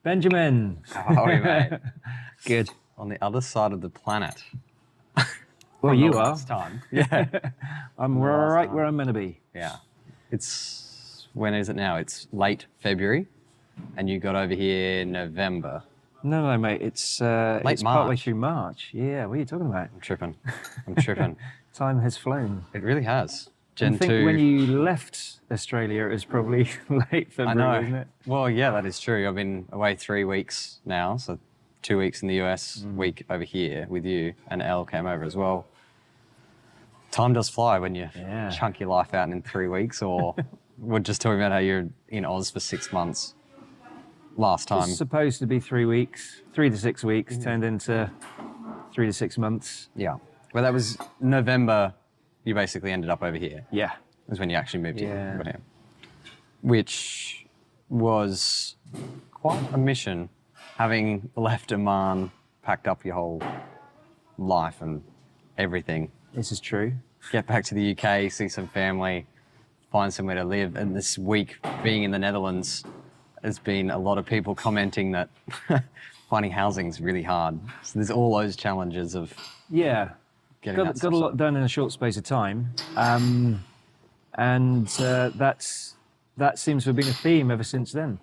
Benjamin. How are you, mate? Good. On the other side of the planet. Well, you are. Last time. Yeah. I'm right where I'm meant to be. Yeah. When is it now? It's late February, and you got over here November. No, mate. It's March. partway through March. Yeah. What are you talking about? I'm tripping. Time has flown. It really has. I think when you left Australia, it was probably late February, I know. isn't it? Well, yeah, that is true. I've been away 3 weeks now, so 2 weeks in the US, week over here with you, and Elle came over as well. Time does fly when you chunk your life out in 3 weeks, or we're just talking about how you're in Oz for 6 months last time. It's supposed to be 3 weeks, 3 to 6 weeks, turned into 3 to 6 months. Yeah. Well, that was November. You basically ended up over here. Yeah. Was when you actually moved here. Which was quite a mission, having left Oman, packed up your whole life and everything. This is true. Get back to the UK, see some family, find somewhere to live. And this week, being in the Netherlands, there's been a lot of people commenting that finding housing is really hard. So there's all those challenges of got a lot done in a short space of time, and that seems to have been a theme ever since then.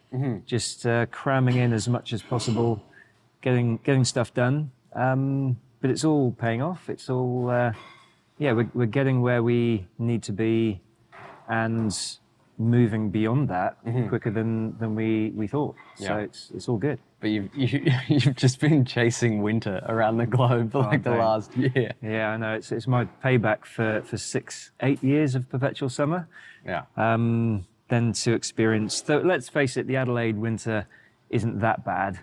Just cramming in as much as possible, getting stuff done. But it's all paying off. It's all we're getting where we need to be, and moving beyond that quicker than we thought. So it's all good. But you've just been chasing winter around the globe for the last year. Yeah, I know. It's my payback for 8 years of perpetual summer. Yeah. Then to experience, though, let's face it, the Adelaide winter isn't that bad,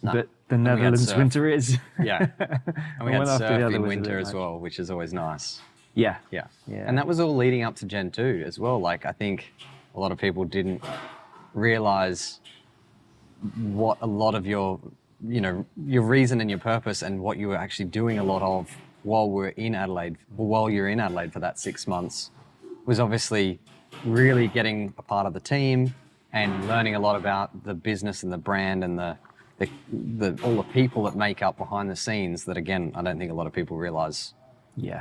but the Netherlands winter is. Yeah. And we had surf in winter as well, which is always nice. Yeah. And that was all leading up to Gen 2 as well. Like, I think a lot of people didn't realize what a lot of your reason and your purpose and what you were actually doing a lot of while you're in Adelaide for that 6 months was obviously really getting a part of the team and learning a lot about the business and the brand and all the people that make up behind the scenes that, again, I don't think a lot of people realize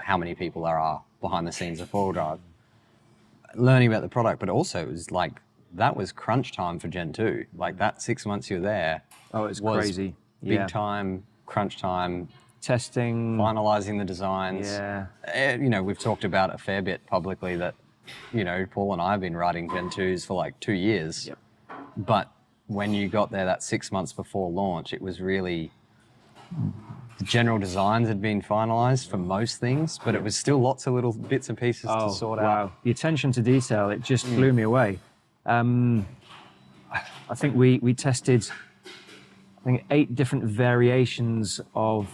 how many people there are behind the scenes of 4-wheel drive. Learning about the product, but also it was like, that was crunch time for Gen 2. Like that 6 months you were there. Oh, it's crazy. Big time, crunch time. Testing. Finalizing the designs. Yeah. We've talked about a fair bit publicly that, Paul and I have been writing Gen 2s for like 2 years. Yep. But when you got there that 6 months before launch, it was really, the general designs had been finalized for most things, but it was still lots of little bits and pieces to sort out. The attention to detail, it just blew me away. I think we tested 8 different variations of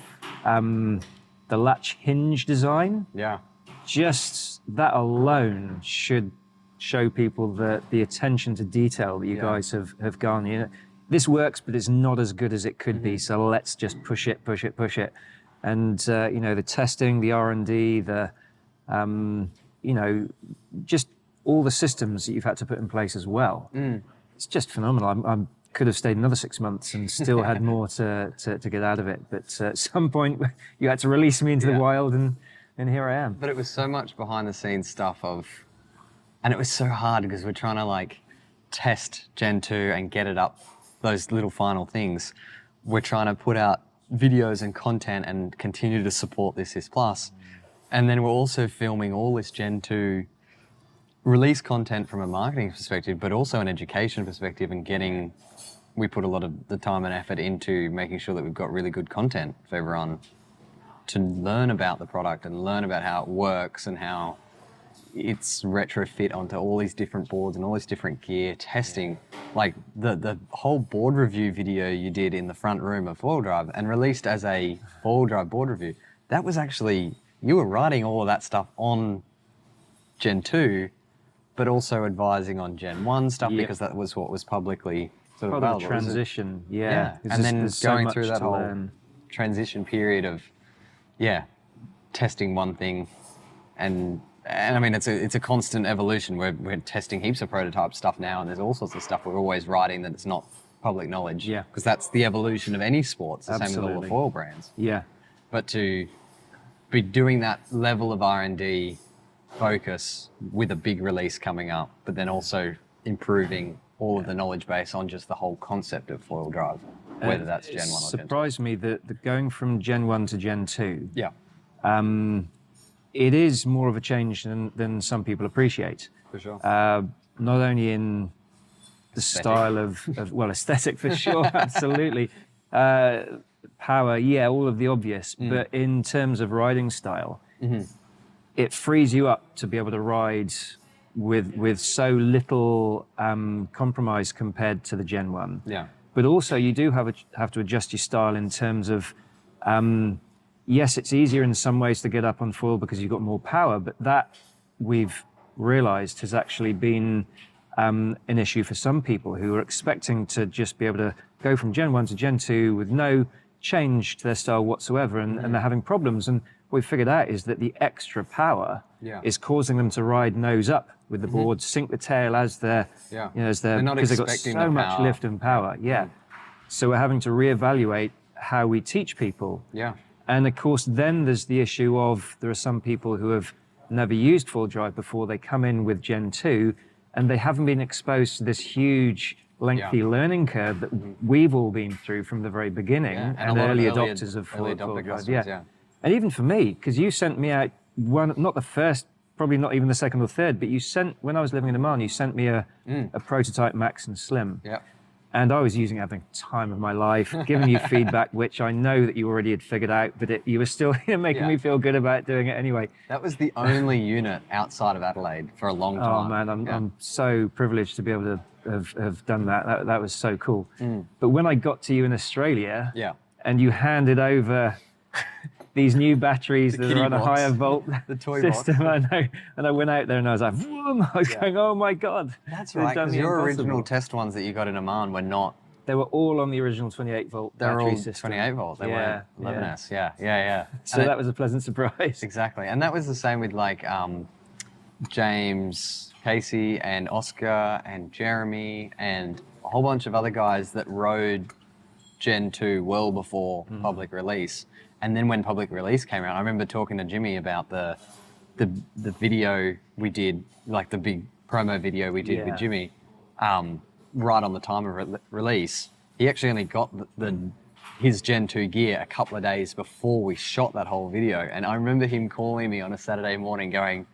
the latch hinge design. Yeah. Just that alone should show people the attention to detail that you guys have gone. This works, but it's not as good as it could be. So let's just push it. And the testing, the R&D, just all the systems that you've had to put in place as well. It's just phenomenal. I could have stayed another 6 months and still had more to get out of it. But at some point, you had to release me into the wild, and here I am. But it was so much behind the scenes stuff and it was so hard because we're trying to test Gen 2 and get it up, those little final things. We're trying to put out videos and content and continue to support This Plus. And then we're also filming all this Gen 2 release content from a marketing perspective, but also an education perspective, and we put a lot of the time and effort into making sure that we've got really good content for everyone to learn about the product and learn about how it works and how it's retrofit onto all these different boards and all this different gear, testing. Like the whole board review video you did in the front room of 4-wheel drive and released as a 4-wheel drive board review, that was actually, you were writing all of that stuff on Gen 2, but also advising on Gen 1 stuff because that was what was publicly sort of available. Transition, And then going through that whole transition period of, testing one thing and I mean, it's a constant evolution. We're testing heaps of prototype stuff now, and there's all sorts of stuff we're always writing that it's not public knowledge. Yeah. Because that's the evolution of any sport. It's the same with all the Absolutely. foil brands. Yeah. But to be doing that level of R&D focus with a big release coming up, but then also improving all of the knowledge base on just the whole concept of foil drive, whether that's Gen 1 or Gen 2. It surprised me that going from Gen 1 to Gen 2, Yeah, it is more of a change than some people appreciate. for sure. Not only in the style of well, aesthetic for sure, absolutely. Power, yeah, all of the obvious. But in terms of riding style, it frees you up to be able to ride with so little compromise compared to the Gen 1. Yeah. But also you do have to adjust your style in terms of, yes, it's easier in some ways to get up on foil because you've got more power, but that we've realized has actually been an issue for some people who are expecting to just be able to go from Gen 1 to Gen 2 with no change to their style whatsoever, and they're having problems. And what we've figured out is that the extra power is causing them to ride nose up with the board, sink the tail as they're, as They're not because they've got expecting so the much power. lift and power. So we're having to reevaluate how we teach people. Yeah. And of course, then there's the issue of there are some people who have never used foil drive before. They come in with Gen 2 and they haven't been exposed to this huge, lengthy learning curve that we've all been through from the very beginning, And and a lot of early early adopters of early foil adopter drive. customers, yeah. And even for me, because you sent me out not the first, probably not even the second or third, but you sent, when I was living in Oman, you sent me a prototype Max and Slim. Yeah. And I was using it, having time of my life, giving you feedback, which I know that you already had figured out, but you were still making me feel good about doing it anyway. That was the only unit outside of Adelaide for a long time. Oh man, I'm so privileged to be able to have done that. That was so cool. But when I got to you in Australia, and you handed over these new batteries that are on a box. higher volt The toy system, box. I know, and I went out there and I was like, vroom, I was going, oh my God. That's they've right, done because the your impossible. original test ones that you got in Oman were not. They wwere all on the original 28 volt They were battery all system. 28 volt. They weren't 11S. Yeah. So that was a pleasant surprise. Exactly, and that was the same with like James, Casey, and Oscar, and Jeremy, and a whole bunch of other guys that rode Gen 2 well before public release. And then when public release came out, I remember talking to Jimmy about the video we did, like the big promo video we did with Jimmy, right on the time of release. He actually only got his Gen 2 gear a couple of days before we shot that whole video. And I remember him calling me on a Saturday morning going,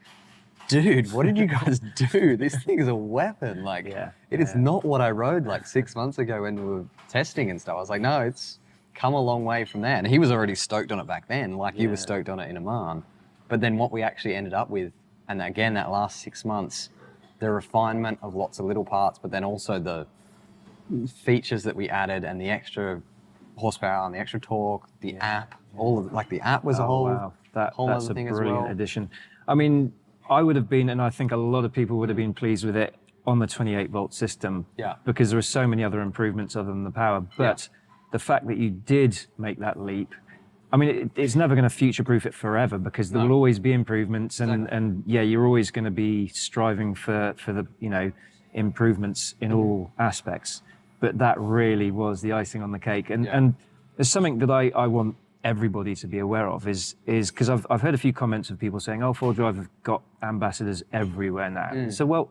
dude, what did you guys do? This thing is a weapon. Like, it is not what I rode like 6 months ago when we were testing and stuff. I was like, no, it's come a long way from there. And he was already stoked on it back then, like you were stoked on it in Oman. But then what we actually ended up with, and again, that last 6 months, the refinement of lots of little parts, but then also the features that we added and the extra horsepower and the extra torque, the app, all of like the app was a whole, whole that's other a thing brilliant as well. addition. I mean, I would have been, and I think a lot of people would have been pleased with it on the 28 volt system, because there are so many other improvements other than the power. But the fact that you did make that leap, I mean, it's never going to future-proof it forever, because there will always be improvements, and you're always going to be striving for the improvements in all aspects. But that really was the icing on the cake, and there's something that I want everybody to be aware of is because I've heard a few comments of people saying, "Oh, foil drive have got ambassadors everywhere now." So well,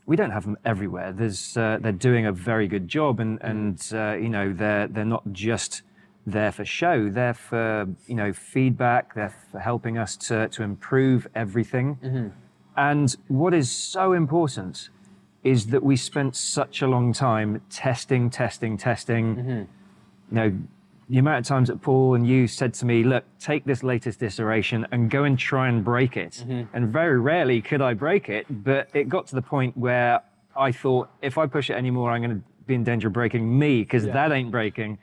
we don't have them everywhere. They're doing a very good job, and they're not just there for show. They're for feedback. They're for helping us to improve everything. And what is so important is that we spent such a long time testing. The amount of times that Paul and you said to me, look, take this latest iteration and go and try and break it. And very rarely could I break it, but it got to the point where I thought, if I push it anymore, I'm going to be in danger of breaking me, because that ain't breaking.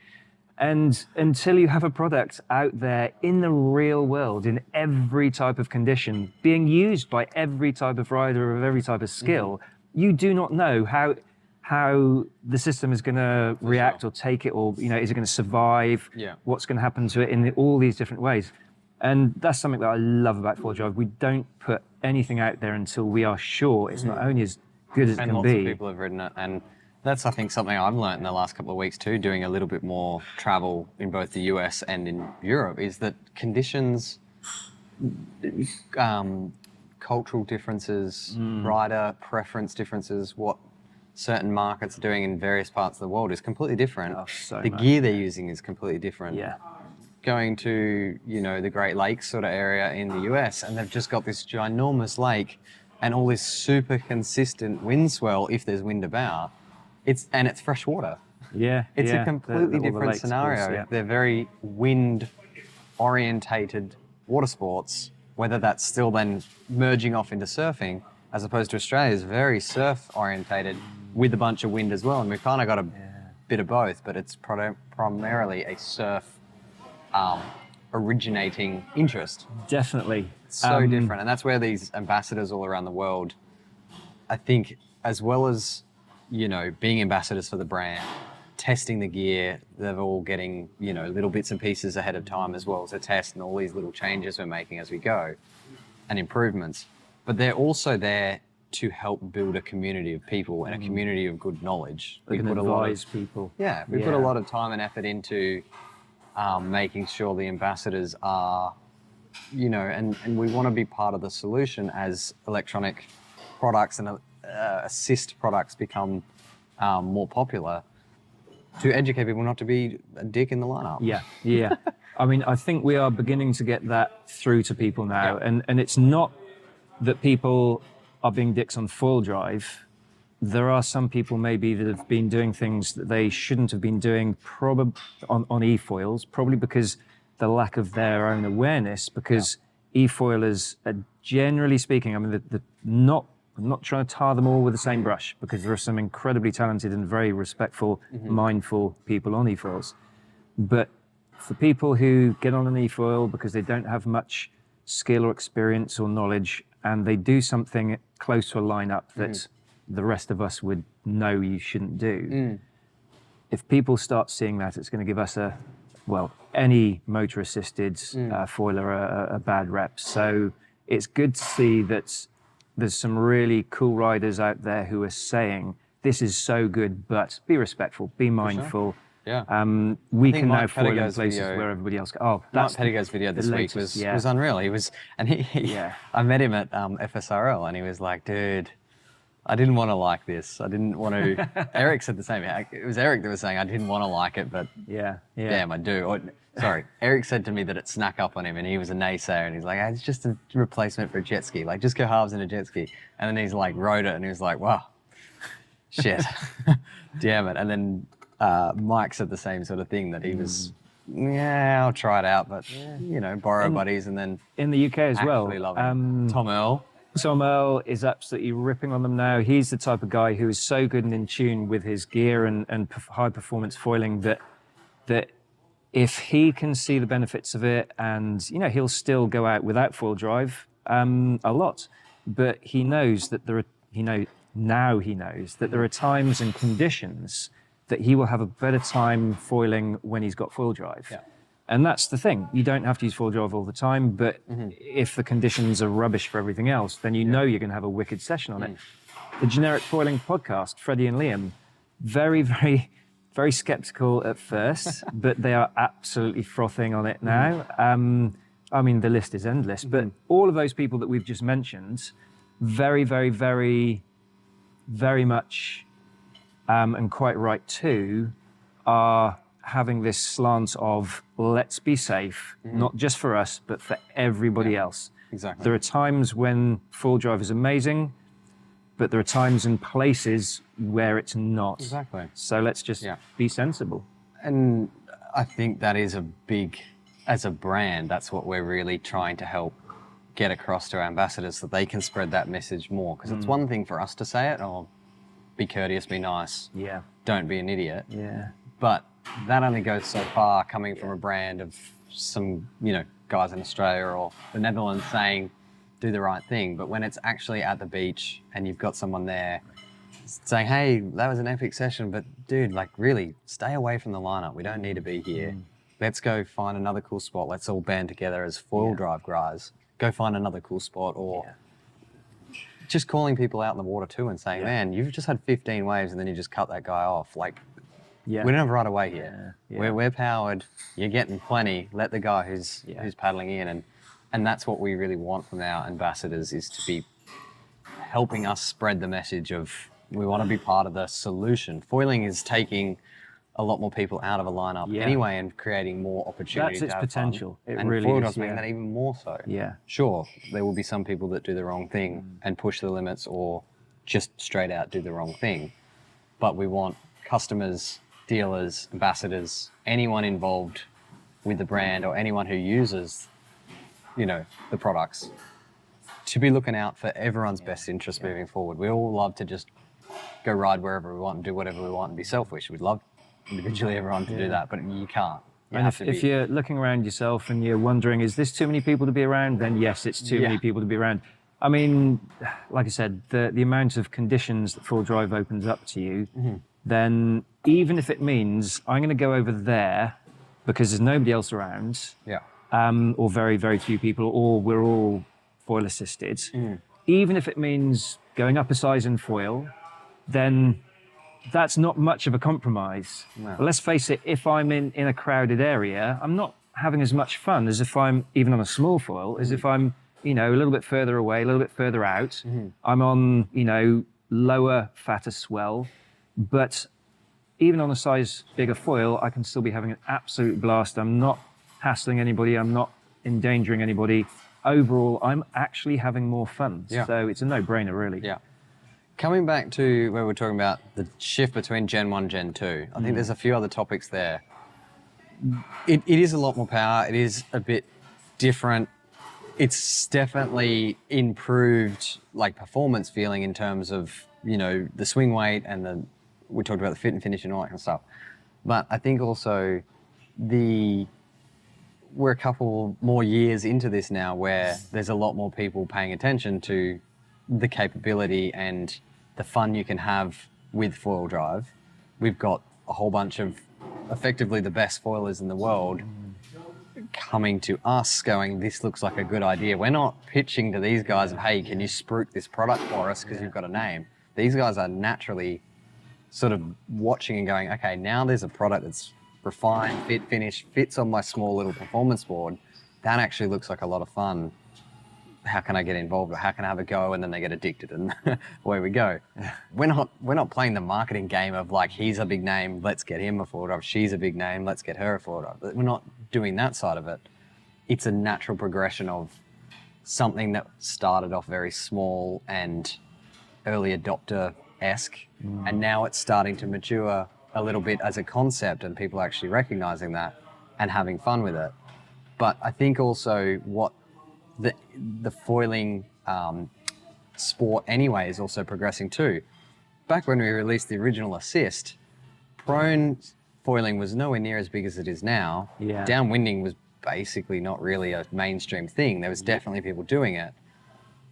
And until you have a product out there in the real world, in every type of condition, being used by every type of rider of every type of skill, you do not know how the system is going to react or take it, or is it going to survive? What's going to happen to it in all these different ways? And that's something that I love about foil drive. We don't put anything out there until we are sure it's not only as good as it can be. And lots of people have ridden it, and That's, I think, something I've learned in the last couple of weeks too, doing a little bit more travel in both the US and in Europe, is that conditions, cultural differences, rider preference differences, what certain markets are doing in various parts of the world is completely different. Oh, so the much, gear they're using is completely different. Yeah. Going to, the Great Lakes sort of area in the US, and they've just got this ginormous lake and all this super consistent wind swell if there's wind about. It's fresh water. Yeah. It's yeah. a completely all the different lakes, of scenario. course, yeah. They're very wind orientated water sports, whether that's still then merging off into surfing, as opposed to Australia is very surf orientated with a bunch of wind as well. And we've kind of got a bit of both, but it's primarily a surf originating interest. Definitely. So different. And that's where these ambassadors all around the world, I think, as well as, being ambassadors for the brand, testing the gear, they're all getting, little bits and pieces ahead of time as well to test, and all these little changes we're making as we go and improvements. But they're also there to help build a community of people and a community of good knowledge. We can advise people. Yeah, we put a lot of time and effort into making sure the ambassadors are, and we want to be part of the solution as electronic products and assist products become more popular, to educate people not to be a dick in the lineup. Yeah. I mean, I think we are beginning to get that through to people now. And it's not that people are being dicks on foil drive. There are some people maybe that have been doing things that they shouldn't have been doing on e-foils, probably because the lack of their own awareness, because e-foilers are, generally speaking, I mean, I'm not trying to tar them all with the same brush, because there are some incredibly talented and very respectful, mindful people on e-foils. But for people who get on an e-foil because they don't have much skill or experience or knowledge, and they do something close to a lineup that the rest of us would know you shouldn't do. If people start seeing that, it's going to give us any motor-assisted foiler a bad rep. So it's good to see that there's some really cool riders out there who are saying, this is so good, but be respectful, be mindful. Yeah. We can now Mike foil in Pettigo's places video- where everybody else goes. Oh, Mark Pettigo's video this week latest, was unreal. He was, and I met him at FSRL, and he was like, dude, I didn't want to like this. I didn't want to. Eric said the same. It was Eric that was saying, I didn't want to like it, but damn, I do. Or, sorry, Eric said to me that it snuck up on him, and he was a naysayer, and he's like, it's just a replacement for a jet ski. Like, just go halves in a jet ski. And then he's like, rode it, and he was like, wow, shit, damn it. And then Mike said the same sort of thing, that he was, I'll try it out, but borrow buddies, and then in the UK as well. Actually love him. Tom Earl. Tom Earl is absolutely ripping on them now. He's the type of guy who is so good and in tune with his gear and high performance foiling that if he can see the benefits of it, and he'll still go out without foil drive a lot, but he knows that he knows that there are times and conditions that he will have a better time foiling when he's got foil drive. Yeah. And that's the thing. You don't have to use foil drive all the time, but if the conditions are rubbish for everything else, then you're going to have a wicked session on it. The Generic Foiling podcast, Freddie and Liam, very, very, very skeptical at first, but they are absolutely frothing on it now. I mean, the list is endless, but all of those people that we've just mentioned, very, very, very, very much, and quite right too, are having this slant of let's be safe, not just for us, but for everybody else. Exactly. There are times when full drive is amazing, but there are times and places where it's not. Exactly. So let's just be sensible. And I think that is as a brand, that's what we're really trying to help get across to our ambassadors, so that they can spread that message more. Because it's one thing for us to say it, be courteous, be nice, don't be an idiot. But that only goes so far, coming from a brand of some, guys in Australia or the Netherlands saying, do the right thing. But when it's actually at the beach and you've got someone there saying, hey, that was an epic session, but dude, like, really, stay away from the lineup. We don't need to be here. Let's go find another cool spot. Let's all band together as foil drive guys. Go find another cool spot, or just calling people out in the water too and saying, man, you've just had 15 waves and then you just cut that guy off. Like, we don't have right away here. We're powered. You're getting plenty. Let the guy who's paddling in, and that's what we really want from our ambassadors, is to be helping us spread the message of we want to be part of the solution. Foiling is taking a lot more people out of a lineup anyway and creating more opportunities. That's its potential. Fun. It and really foil is. does make that even more so. Yeah. Sure, there will be some people that do the wrong thing and push the limits, or just straight out do the wrong thing. But we want customers, dealers, ambassadors, anyone involved with the brand or anyone who uses, the products, to be looking out for everyone's best interest moving forward. We all love to just go ride wherever we want and do whatever we want and be selfish. We'd love individually everyone to do that, but you can't. And if you're looking around yourself and you're wondering, is this too many people to be around? Then yes, it's too many people to be around. I mean, like I said, the amount of conditions that full drive opens up to you, then even if it means I'm going to go over there because there's nobody else around, or very, very few people, or we're all foil assisted, even if it means going up a size in foil, then that's not much of a compromise. No. But let's face it, if I'm in a crowded area, I'm not having as much fun as if I'm, even on a small foil, as if I'm, a little bit further away, a little bit further out. I'm on, lower, fatter swell. But even on a size bigger foil, I can still be having an absolute blast. I'm not hassling anybody. I'm not endangering anybody. Overall, I'm actually having more fun. So it's a no-brainer, really. Yeah. Coming back to where we're talking about the shift between Gen 1 and Gen 2, I think there's a few other topics there. It is a lot more power. It is a bit different. It's definitely improved performance feeling in terms of, the swing weight and we talked about the fit and finish and all that kind of stuff. But I think also we're a couple more years into this now where there's a lot more people paying attention to the capability and the fun you can have with foil drive. We've got a whole bunch of effectively the best foilers in the world coming to us going, this looks like a good idea. We're not pitching to these guys of, hey, can you spruik this product for us because you've got a name. These guys are naturally sort of watching and going, okay, now there's a product that's refined, fit, finish, fits on my small little performance board. That actually looks like a lot of fun. How can I get involved, or how can I have a go? And then they get addicted, and away we go. We're not playing the marketing game of he's a big name, let's get him a foil drive. She's a big name, let's get her a foil drive. We're not doing that side of it. It's a natural progression of something that started off very small and early adopter-esque, and now it's starting to mature a little bit as a concept, and people actually recognizing that and having fun with it. But I think also what the foiling sport anyway is also progressing too. Back when we released the original Assist, prone foiling was nowhere near as big as it is now. Downwinding was basically not really a mainstream thing. There was definitely people doing it.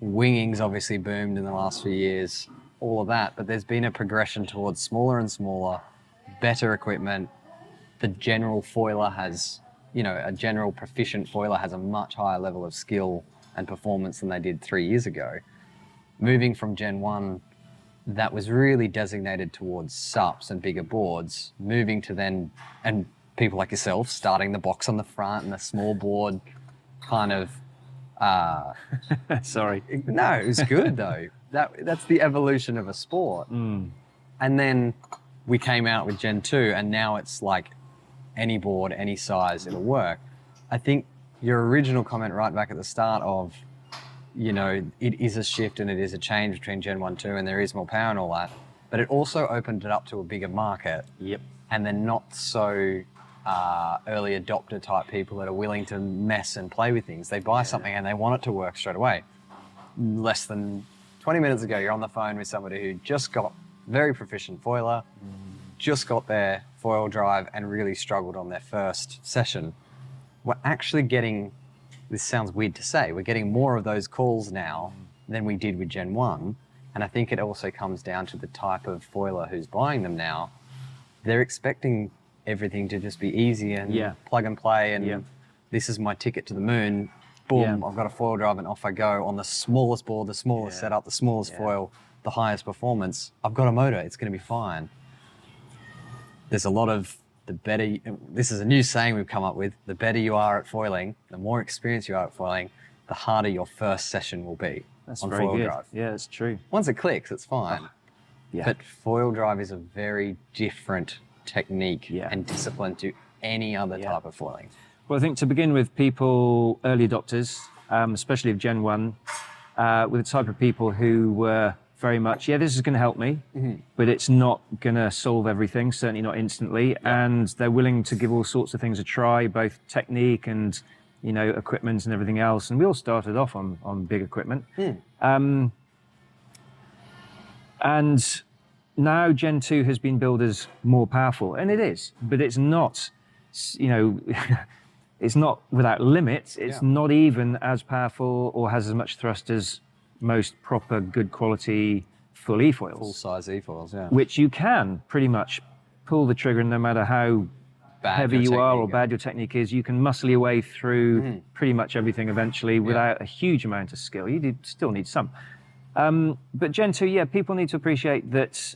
Winging's obviously boomed in the last few years, all of that, but there's been a progression towards smaller and smaller, better equipment. The general foiler has, a general proficient foiler has a much higher level of skill and performance than they did 3 years ago. Moving from Gen 1, that was really designated towards SUPs and bigger boards, moving to then, and people like yourself, starting the box on the front and the small board kind of... Sorry. No, it was good though. That's the evolution of a sport. And then we came out with Gen 2, and now it's any board, any size, it'll work. I think your original comment right back at the start of, it is a shift and it is a change between Gen 1, 2, and there is more power and all that, but it also opened it up to a bigger market. And then not so early adopter type people that are willing to mess and play with things. They buy something and they want it to work straight away. Less than 20 minutes ago, you're on the phone with somebody who just got very proficient foiler, just got their foil drive and really struggled on their first session. We're actually getting, this sounds weird to say, we're getting more of those calls now than we did with Gen 1. And I think it also comes down to the type of foiler who's buying them now. They're expecting everything to just be easy and plug and play and this is my ticket to the moon. boom, Yeah. I've got a foil drive and off I go on the smallest board, the smallest setup, the smallest foil, the highest performance. I've got a motor, it's going to be fine. There's a lot of this is a new saying we've come up with, the better you are at foiling, the more experience you are at foiling, the harder your first session will be on very foil good. drive. Yeah, it's true. Once it clicks, it's fine. Yeah. But foil drive is a very different technique Yeah. and discipline to any other type of foiling. Well, I think to begin with, people, early adopters, especially of Gen 1, with the type of people who were very much, this is going to help me, but it's not going to solve everything, certainly not instantly. And they're willing to give all sorts of things a try, both technique and, equipment and everything else. And we all started off on big equipment. And now Gen 2 has been billed as more powerful, and it is, but it's not, it's not without limits. It's not even as powerful or has as much thrust as most proper, good quality full E-foils. Full-size E-foils, Which you can pretty much pull the trigger, and no matter how heavy you are or bad your technique is, you can muscle your way through pretty much everything eventually without a huge amount of skill. You still need some. But Gen 2, people need to appreciate that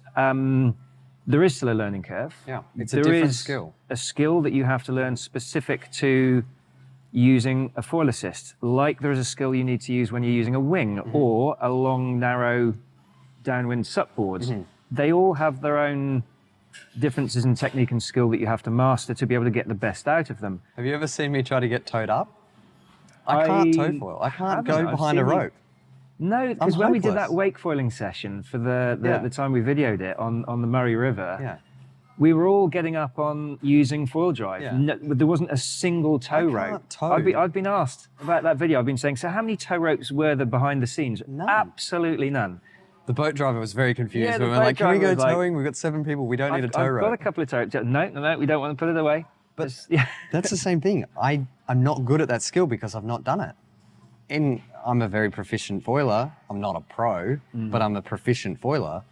there is still a learning curve. Yeah, it's a different skill. A skill that you have to learn specific to using a foil assist, like there is a skill you need to use when you're using a wing or a long, narrow downwind sup board. They all have their own differences in technique and skill that you have to master to be able to get the best out of them. Have you ever seen me try to get towed up? I can't tow foil. I can't go behind a rope. No, because when we did that wake foiling session for the time we videoed it on the Murray River, we were all getting up on using foil drive. No, there wasn't a single tow rope. I've been asked about that video. I've been saying, so how many tow ropes were there behind the scenes? None. Absolutely none. The boat driver was very confused. We were like, can we go towing? We've got 7 people. We don't need a tow rope. I've got a couple of tow ropes. No, we don't want to put it away. But that's the same thing. I'm not good at that skill because I've not done it. I'm a very proficient foiler. I'm not a pro, but I'm a proficient foiler.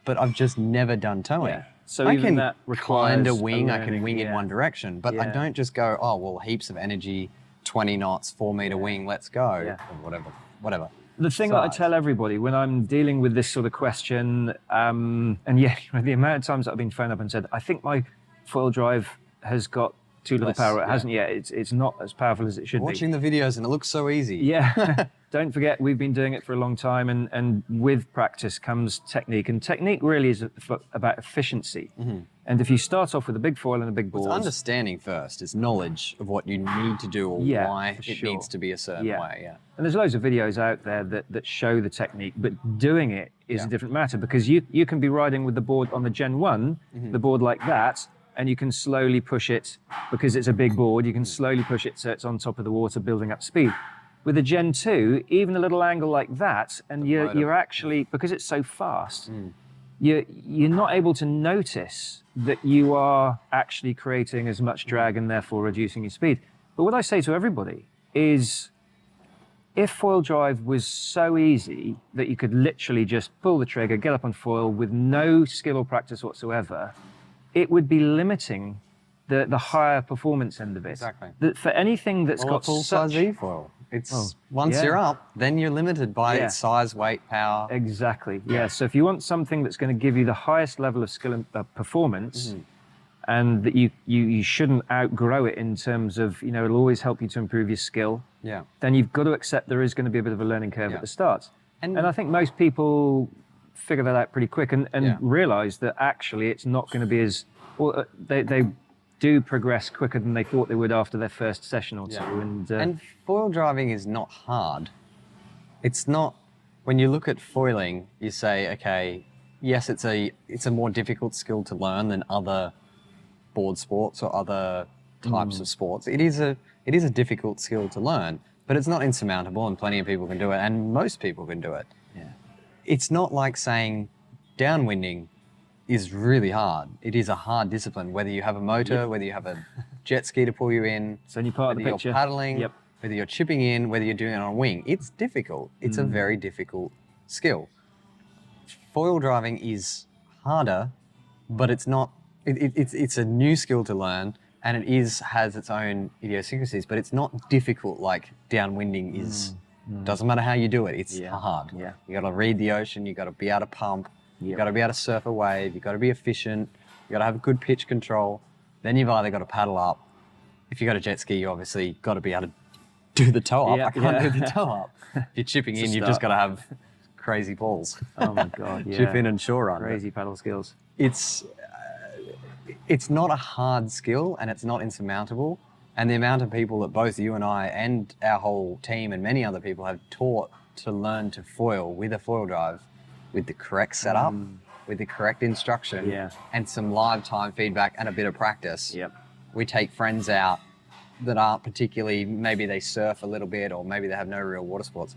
But I've just never done towing. Yeah. So I even can that requires kind of wing. a I can wing in one direction, but I don't just go, oh well, heaps of energy, 20 knots, 4-meter wing, let's go, or whatever. The thing that I tell everybody when I'm dealing with this sort of question, and the amount of times that I've been phoned up and said, I think my foil drive has got too little power. It hasn't yet. It's not as powerful as it should be. Watching the videos and it looks so easy. Yeah. Don't forget, we've been doing it for a long time, and with practice comes technique. And technique really is about efficiency. And if you start off with a big foil and a big board... It's understanding first. It's knowledge of what you need to do or why it needs to be a certain way. And there's loads of videos out there that show the technique, but doing it is a different matter, because you can be riding with the board on the Gen 1, the board like that, and you can slowly push it, because it's a big board, you can slowly push it so it's on top of the water, building up speed. With a Gen 2, even a little angle like that, and you're actually, because it's so fast, you're not able to notice that you are actually creating as much drag and therefore reducing your speed. But what I say to everybody is, if foil drive was so easy that you could literally just pull the trigger, get up on foil with no skill or practice whatsoever, it would be limiting the higher performance end of it. Exactly. For anything that's got full-size E-foil. It's once you're up, then you're limited by its size, weight, power. Exactly. Yeah. So if you want something that's going to give you the highest level of skill and performance, and that you shouldn't outgrow it in terms of, it'll always help you to improve your skill. Yeah. Then you've got to accept there is going to be a bit of a learning curve at the start. And I think most people figure that out pretty quick and realize that actually it's not going to be as well. They do progress quicker than they thought they would after their first session or two. And foil driving is not hard. It's not, when you look at foiling, you say, okay, yes, it's a more difficult skill to learn than other board sports or other types of sports. It is a difficult skill to learn, but it's not insurmountable, and plenty of people can do it, and most people can do it. Yeah. It's not like saying downwinding is really hard. It is a hard discipline, whether you have a motor, whether you have a jet ski to pull you in, it's only part of the picture. You're paddling, whether you're chipping in, whether you're doing it on a wing. It's difficult. It's a very difficult skill. Foil driving is harder, but it's not. It's a new skill to learn, and it has its own idiosyncrasies, but it's not difficult like downwinding is. Doesn't matter how you do it, it's hard. Yeah. You got to read the ocean, you got to be able to pump, you got to be able to surf a wave, you got to be efficient, you got to have good pitch control. Then you've either got to paddle up. If you got a jet ski, you obviously got to be able to do the toe up. Yeah, I can't yeah. do the toe up. If you're chipping in, you've just got to have crazy balls. Oh my God, yeah. Chip in and shore run. Crazy paddle skills. It's not a hard skill and it's not insurmountable. And the amount of people that both you and I and our whole team and many other people have taught to learn to foil with a foil drive, with the correct setup, with the correct instruction, and some live time feedback and a bit of practice. Yep. We take friends out that aren't particularly, maybe they surf a little bit or maybe they have no real water sports.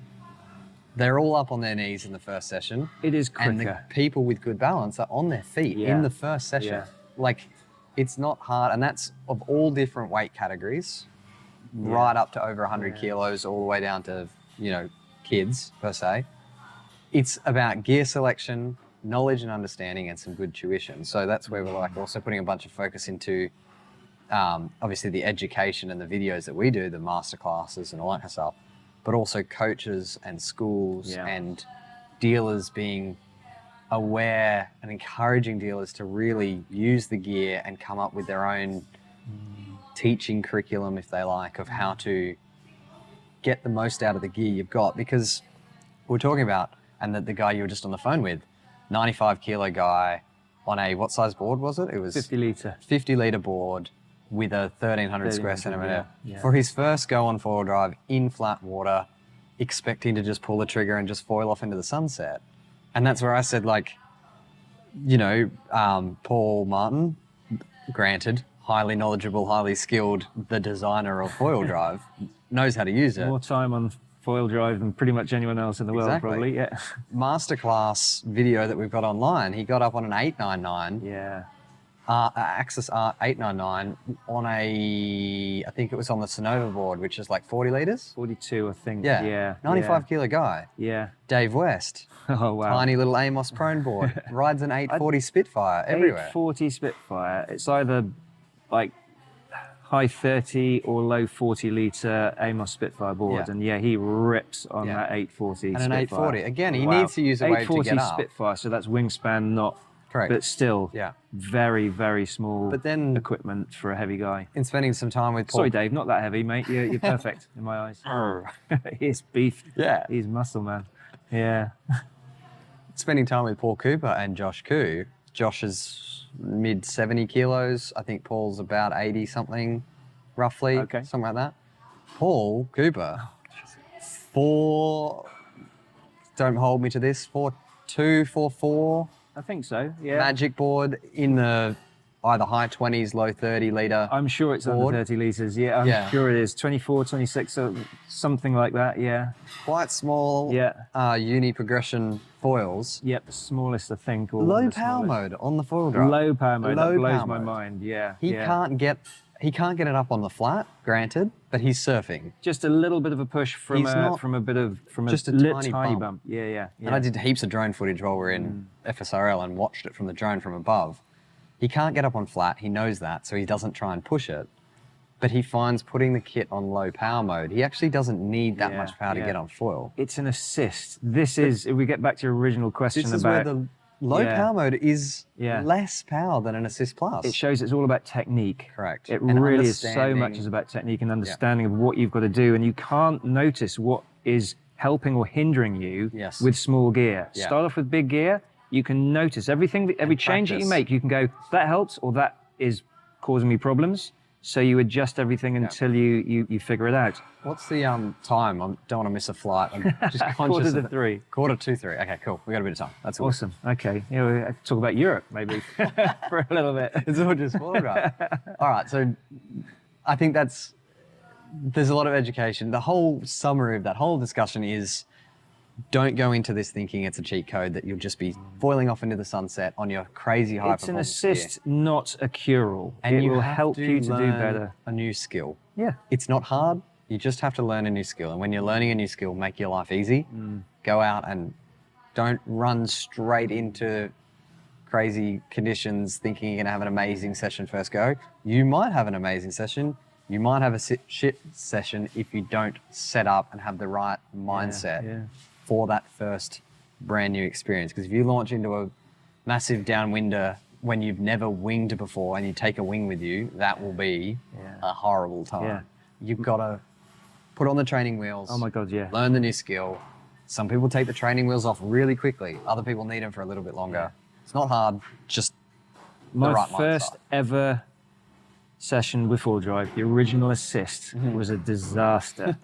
They're all up on their knees in the first session. It is quicker. And the people with good balance are on their feet in the first session. Yeah. Like, it's not hard, and that's of all different weight categories, right up to over 100 kilos, all the way down to, kids per se. It's about gear selection, knowledge and understanding, and some good tuition. So that's where we're like also putting a bunch of focus into, obviously the education and the videos that we do, the masterclasses and all that kind of stuff, but also coaches and schools and dealers being aware and encouraging dealers to really use the gear and come up with their own teaching curriculum, if they like, of how to get the most out of the gear you've got. Because we're talking about, and the guy you were just on the phone with, 95 kilo guy on a, what size board was it? It was 50 litre. 50 litre board with a 1300 square 1300, centimetre. yeah. For his first go on four-wheel drive in flat water, expecting to just pull the trigger and just foil off into the sunset. And that's where I said, like, Paul Martin, granted, highly knowledgeable, highly skilled, the designer of foil drive, knows how to use it. More time on foil drive than pretty much anyone else in the world, probably. Yeah. Masterclass video that we've got online, he got up on an 899. Yeah. Axis Art 899 on I think it was on the Sonova board, which is like 40 litres? 42, I think. Yeah. Yeah. 95 kilo guy. Yeah. Dave West. Oh, wow. Tiny little Amos prone board. Rides an 840 Spitfire everywhere. 840 Spitfire. It's either like high 30 or low 40 litre Amos Spitfire board. Yeah. And he rips on that 840 And Spitfire. an 840. Again, he needs to use a wave to get 840 up. Spitfire, so that's wingspan, not... Correct. But still, Yeah. very, very small But then- equipment for a heavy guy. In spending some time with Paul. Sorry, Dave, not that heavy, mate. You're perfect in my eyes. He's beef. Yeah. He's muscle, man. Yeah. Spending time with Paul Cooper and Josh Koo. Josh is mid 70 kilos. I think Paul's about 80 something, roughly. Okay. Something like that. Paul Cooper, don't hold me to this, 4'2", 4'4", I think so, yeah. magic board in the either high 20s, low 30 litre. I'm sure it's board. under 30 litres. Yeah, I'm sure it is. 24, 26, so something like that, yeah. Quite small uni progression foils. Yep, the smallest, I think. Or Low the power smallest. mode on the foil drive. Low power mode, Low that blows power my mode. mind, yeah. He yeah. can't get it up on the flat, granted, but he's surfing. Just a little bit of a push from He's not- just a tiny bump. Yeah. And I did heaps of drone footage while we were in FSRL and watched it from the drone from above. He can't get up on flat, he knows that, so he doesn't try and push it. But he finds putting the kit on low power mode, he actually doesn't need that much power to get on foil. It's an assist. This is, if we get back to your original question This is about... where the low power mode is Yeah. less power than an Assist Plus. It shows it's all about technique. Correct. It And really is so understanding- much is about technique and understanding of what you've got to do, and you can't notice what is helping or hindering you Yes. with small gear. Yeah. Start off with big gear, you can notice everything, every change that you practice. make, you can go, that helps or that is causing me problems. So you adjust everything until you figure it out. What's the time? I don't want to miss a flight. I'm just conscious 2:45. 3. 2:45. Okay, cool. We got a bit of time. That's all. Awesome. Okay. Yeah, we have to talk about Europe maybe for a little bit. It's all just foil drive. All right, so I think there's a lot of education. The whole summary of that whole discussion is don't go into this thinking it's a cheat code that you'll just be foiling off into the sunset on your crazy high It's an performance assist, not a cure-all. And it you will have help to you to do learn better. a new skill. Yeah. It's not hard. You just have to learn a new skill. And when you're learning a new skill, make your life easy. Go out and don't run straight into crazy conditions thinking you're going to have an amazing session first go. You might have an amazing session. You might have a shit session if you don't set up and have the right mindset for that first brand new experience. Because if you launch into a massive downwinder when you've never winged before and you take a wing with you, that will be a horrible time. Yeah. You've got to put on the training wheels. Oh my God, yeah. Learn the new skill. Some people take the training wheels off really quickly. Other people need them for a little bit longer. It's not hard, just my the right first mindset. ever session with full drive, the original assist, was a disaster.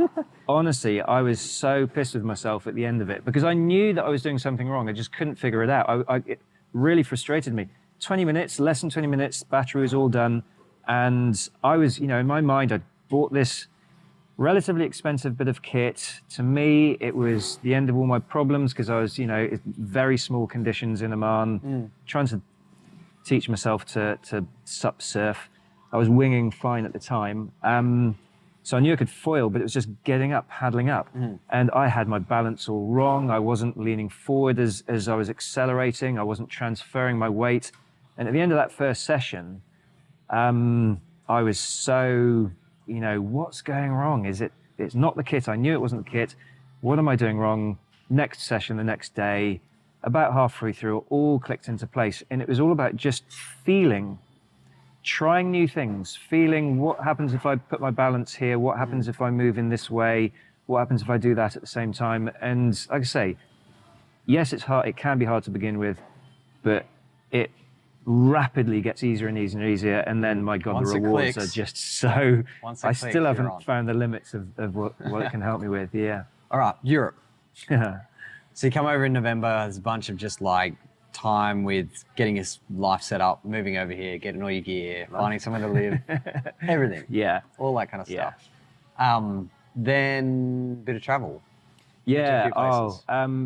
Honestly, I was so pissed with myself at the end of it because I knew that I was doing something wrong. I just couldn't figure it out. It really frustrated me. 20 minutes, less than 20 minutes, battery was all done. And I was, in my mind, I'd bought this relatively expensive bit of kit. To me, it was the end of all my problems because I was, very small conditions in Oman, trying to teach myself to sup surf. I was winging fine at the time. So I knew I could foil, but it was just getting up, paddling up. And I had my balance all wrong. I wasn't leaning forward as I was accelerating. I wasn't transferring my weight. And at the end of that first session, I was so, what's going wrong? It's not the kit. I knew it wasn't the kit. What am I doing wrong? Next session, the next day, about halfway through, it all clicked into place. And it was all about just feeling, trying new things, feeling what happens if I put my balance here, what happens if I move in this way, what happens if I do that at the same time. And like I say, yes, it's hard. It can be hard to begin with, but it rapidly gets easier and easier and easier. And then, my God, Once the it rewards clicks, are just so, I clicks, still haven't you're on. found the limits of what it can help me with. Yeah. All right, Europe. Yeah. So you come over in November, there's a bunch of just like time with getting your life set up, moving over here, getting all your gear, finding somewhere to live, everything. Yeah. All that kind of Yeah. stuff. Then a bit of travel. Yeah. few places.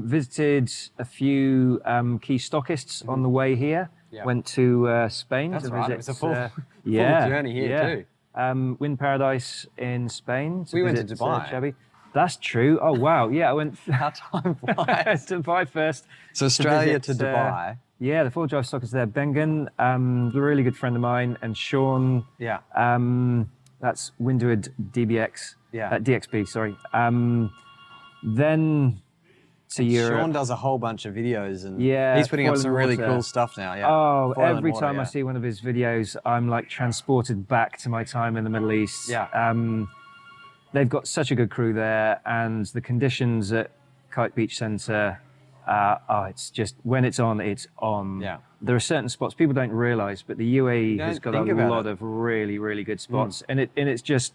Visited a few key stockists on the way here. Yeah. Went to Spain. That's to right, it visit, was a full yeah, journey here yeah. too. Wind Paradise in Spain. We went to visit, Dubai. Chubby. That's true. Oh wow. Yeah, I went How time flies. to Dubai first. So Australia visit, to Dubai. Yeah, the full drive stock is there. Bengen, a really good friend of mine, and Sean. Yeah. That's Windward DBX. Yeah. DXB. Sorry. Then to Europe. Sean does a whole bunch of videos and Yeah, he's putting up foil some and really water. cool stuff now. Yeah. Oh, Foil and every water, time I yeah. see one of his videos, I'm like transported back to my time in the Middle East. Yeah. They've got such a good crew there, and the conditions at Kite Beach Centre, it's just, when it's on, it's on. Yeah. There are certain spots people don't realise, but the UAE don't has got a think about lot it. of really, really good spots, and it's just,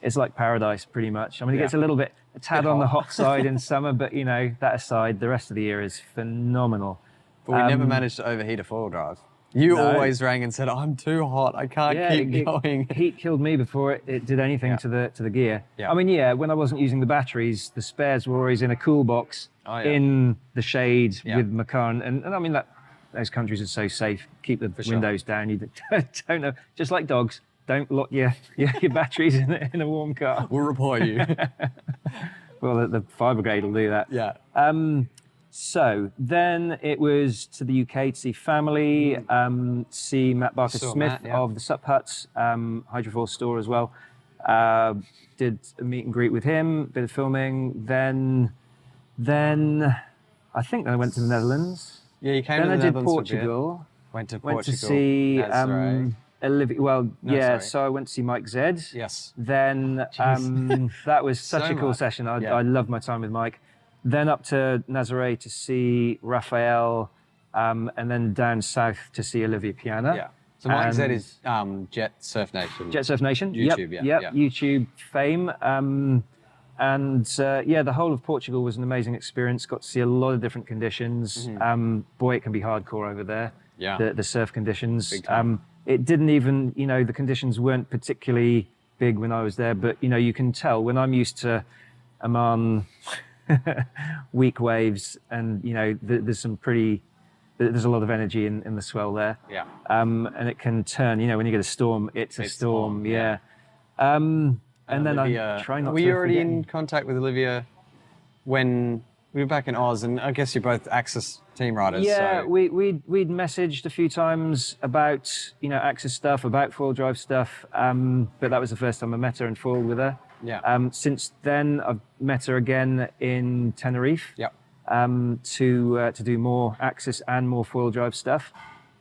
it's like paradise pretty much. I mean, it gets a tad on the hot side in summer, but that aside, the rest of the year is phenomenal. But we never managed to overheat a four-wheel drive. You always rang and said, "I'm too hot. I can't keep going." Heat killed me before it did anything to the gear. Yeah. I mean, when I wasn't using the batteries, the spares were always in a cool box in the shade with my car, and I mean those countries are so safe. Keep the windows down. You don't know. Just like dogs, don't lock your batteries in a warm car. We'll report you. Well, the fire brigade will do that. Yeah. So then it was to the UK to see family, see Matt Barker Saw Smith Matt, yeah. of the Sup Huts, Hydrofoil store as well. Did a meet and greet with him, bit of filming. Then I think I went to the Netherlands. Yeah, you came Then to the I did Netherlands for a bit. Portugal. Went to Went Portugal. to see Nazaré. Olivia. Well, sorry. so I went to see Mike Zed. Yes. Then that was such So a cool much. session. I Yeah. loved my time with Mike. Then up to Nazaré to see Raphael, and then down south to see Olivia Piana. Yeah. So Mike Z And is Jet Surf Nation. Jet Surf Nation. YouTube, Yep, yeah. YouTube fame. The whole of Portugal was an amazing experience. Got to see a lot of different conditions. Boy, it can be hardcore over there. Yeah. The surf conditions. Big time. It didn't even, the conditions weren't particularly big when I was there, but you can tell when I'm used to Oman, weak waves, and there's a lot of energy in the swell there. Yeah. And it can turn, when you get a storm, it's a storm. on, Yeah. And then Olivia, I try not were to you already forget- in contact with Olivia when We were back in Oz, and I guess you're both Axis team riders. Yeah, so. we'd messaged a few times about Axis stuff, about foil drive stuff, but that was the first time I met her and foiled with her. Yeah. Since then, I've met her again in Tenerife. Yep. To do more Axis and more foil drive stuff.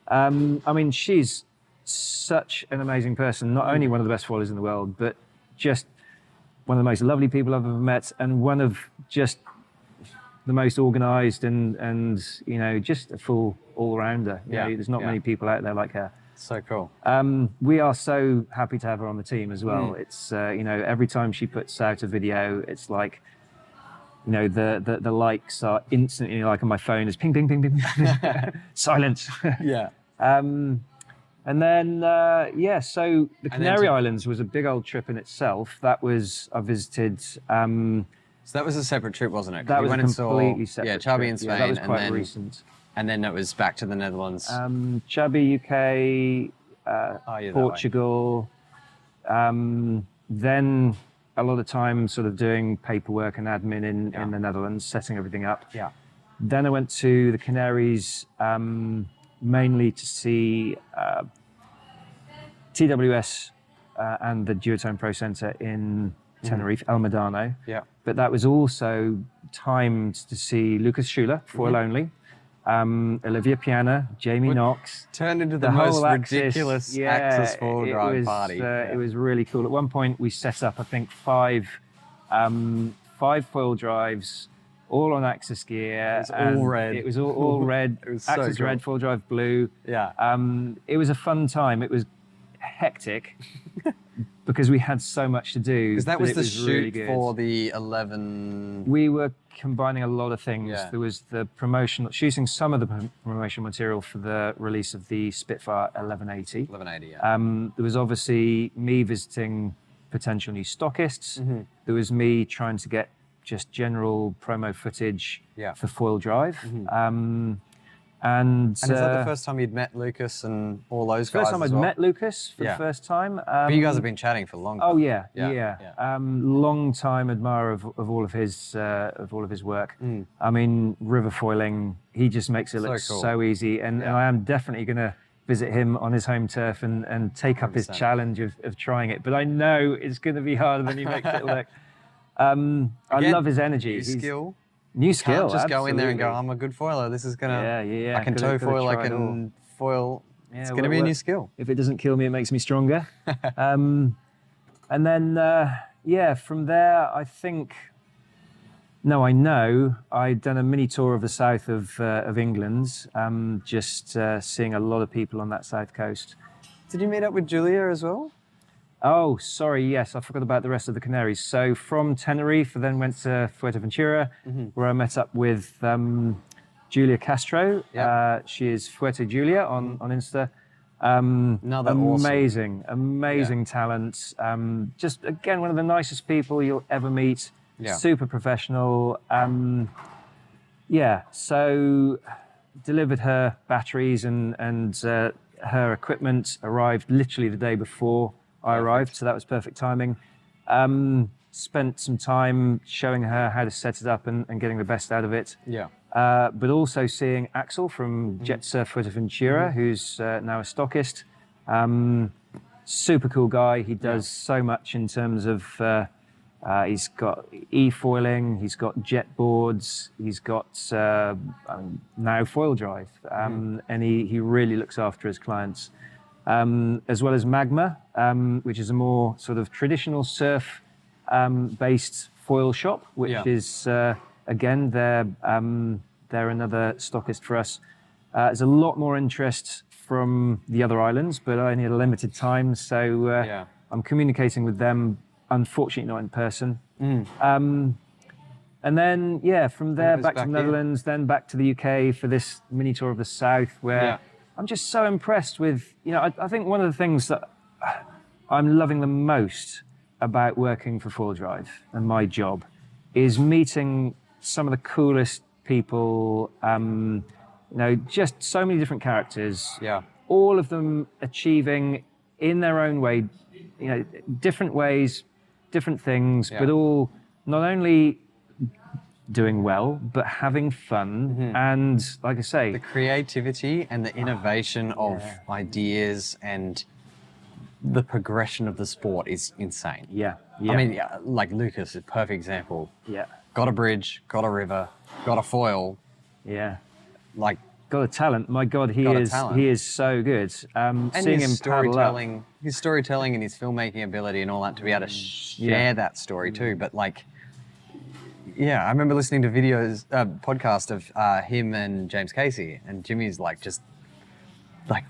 I mean, she's such an amazing person. Not only one of the best foilers in the world, but just one of the most lovely people I've ever met, and one of just the most organised and just a full all-rounder. There's not many people out there like her. So cool. We are so happy to have her on the team as well. It's every time she puts out a video, it's like the likes are instantly, like on my phone is ping ping ping ping silence. Yeah. And then so the Canary Islands was a big old trip in itself. That was I visited. So that was a separate trip, wasn't it? That was went a completely separate. Yeah, Chubby trip. in Spain. Yeah, that was quite recent. And then it was back to the Netherlands. Chubby, UK, Portugal. Then a lot of time sort of doing paperwork and admin in the Netherlands, setting everything up. Yeah. Then I went to the Canaries, mainly to see TWS and the Duotone Pro Centre in Tenerife, El Medano. Yeah. But that was also timed to see Lucas Schuler, foil only, Olivia Piana, Jamie Knox. Turned into the whole most ridiculous Axis foil drive party. It was really cool. At one point, we set up, I think, five foil drives, all on Axis gear. It was all red. It was all red. It was so Axis cool. red, foil drive blue. Yeah. It was a fun time. It was hectic because we had so much to do. Because that was the shoot really shoot for the 11. We were combining a lot of things. Yeah. There was the shooting some of the promotional material for the release of the Spitfire 1180. 1180, yeah. There was obviously me visiting potential new stockists. There was me trying to get just general promo footage for foil drive. And is that the first time you'd met Lucas and all those guys? First time I'd met Lucas for the first time. But you guys have been chatting for a long time. Oh yeah. Long time admirer of all of his work. I mean, river foiling, he just makes it look so easy. And I am definitely going to visit him on his home turf and take up his challenge of trying it. But I know it's going to be harder than he makes it look. I love his energy. New skill. Can't just go in there and go, I'm a good foiler. This is gonna. I can toe foil. I can foil. It's gonna be a new skill. If it doesn't kill me, it makes me stronger. And then from there, I know I'd done a mini tour of the south of England, just seeing a lot of people on that south coast. Did you meet up with Julia as well? Oh, sorry, yes, I forgot about the rest of the Canaries. So from Tenerife, I then went to Fuerteventura, where I met up with Julia Castro. Yep. She is Fuerte Julia on Insta. Another amazing talent. Just, again, one of the nicest people you'll ever meet. Yeah. Super professional. So delivered her batteries and her equipment arrived literally the day before I arrived, so that was perfect timing. Spent some time showing her how to set it up and getting the best out of it. Yeah. But also seeing Axel from Jet Surf Fuerteventura, who's now a stockist. Super cool guy. He does so much in terms of, he's got e-foiling, he's got jet boards, he's got now foil drive, and he really looks after his clients. As well as Magma, which is a more sort of traditional surf based foil shop, which is again they're another stockist for us. There's a lot more interest from the other islands, but I only had a limited time, so I'm communicating with them. Unfortunately, not in person. And then from there back to the Netherlands, then back to the UK for this mini tour of the South, where I'm just so impressed with, I think one of the things that I'm loving the most about working for Foil Drive and my job is meeting some of the coolest people, just so many different characters. Yeah. All of them achieving in their own way, different ways, different things, but all not only doing well, but having fun. And like I say, The creativity and the innovation of ideas and the progression of the sport is insane. yeah. I mean, like Lucas is a perfect example. Yeah. Got a bridge, got a river, got a foil. Yeah. Like, Got a talent. My God, he Got a is talent. he is so good. and Seeing him his paddle up. storytelling and his filmmaking ability and all that to be able to share that story too. But like, yeah, I remember listening to podcast of him and James Casey, and Jimmy's like, just like,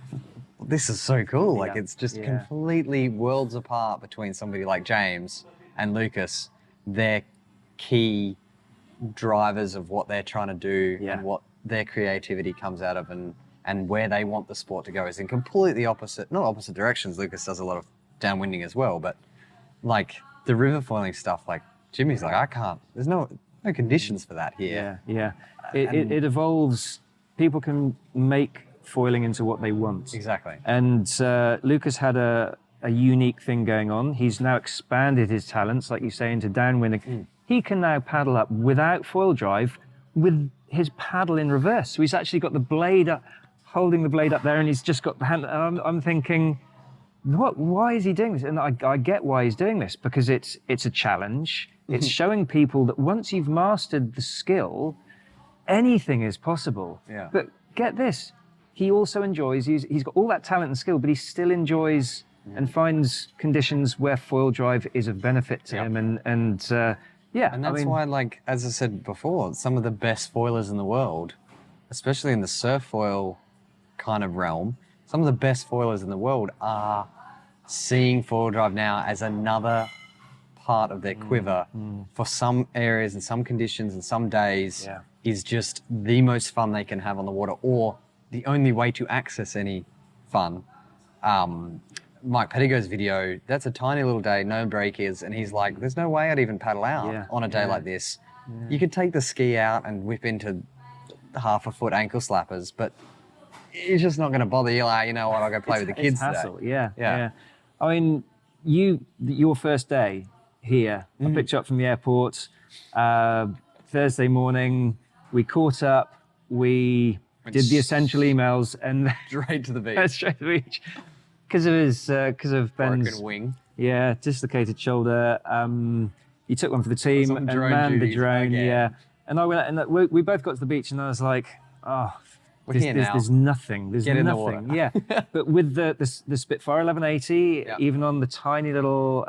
this is so cool. Like, Yeah. it's just Yeah. completely worlds apart between somebody like James and Lucas. They're key drivers of what they're trying to do Yeah. and what their creativity comes out of, and where they want the sport to go is in completely not opposite directions. Lucas does a lot of downwinding as well, but like the river foiling stuff, like Jimmy's like, I can't, there's no conditions for that here. Yeah. It evolves. People can make foiling into what they want. Exactly. And Lucas had a unique thing going on. He's now expanded his talents, like you say, into downwind. He can now paddle up without foil drive with his paddle in reverse. So he's actually got the blade up, holding the blade up there, and he's just got the hand. I'm thinking, why is he doing this? And I get why he's doing this, because it's a challenge. It's showing people that once you've mastered the skill, anything is possible. Yeah. But get this, he also enjoys, he's got all that talent and skill, but he still enjoys and finds conditions where foil drive is of benefit to him. And that's why, like, as I said before, some of the best foilers in the world, especially in the surf foil kind of realm, some of the best foilers in the world are seeing foil drive now as another part of their quiver for some areas and some conditions and some days is just the most fun they can have on the water, or the only way to access any fun. Mike Pettigo's video, that's a tiny little day, no breakers, and he's like, there's no way I'd even paddle out on a day like this. You could take the ski out and whip into half a foot ankle slappers, but you're just not going to bother. You're like, you know what, I'll go play with the kids today. Hassle. Yeah. I mean, your first day here, I picked you up from the airport Thursday morning. We caught up. We did the essential emails and Straight to the beach. straight to the beach because of Ben's Broken wing. Yeah, dislocated shoulder. You took one for the team on and drone manned the duties drone. again. Yeah, and I went and we both got to the beach, and I was like, We're here now. there's nothing. There's Get in the nothing. water. Yeah, but with the Spitfire 1180, even on the tiny little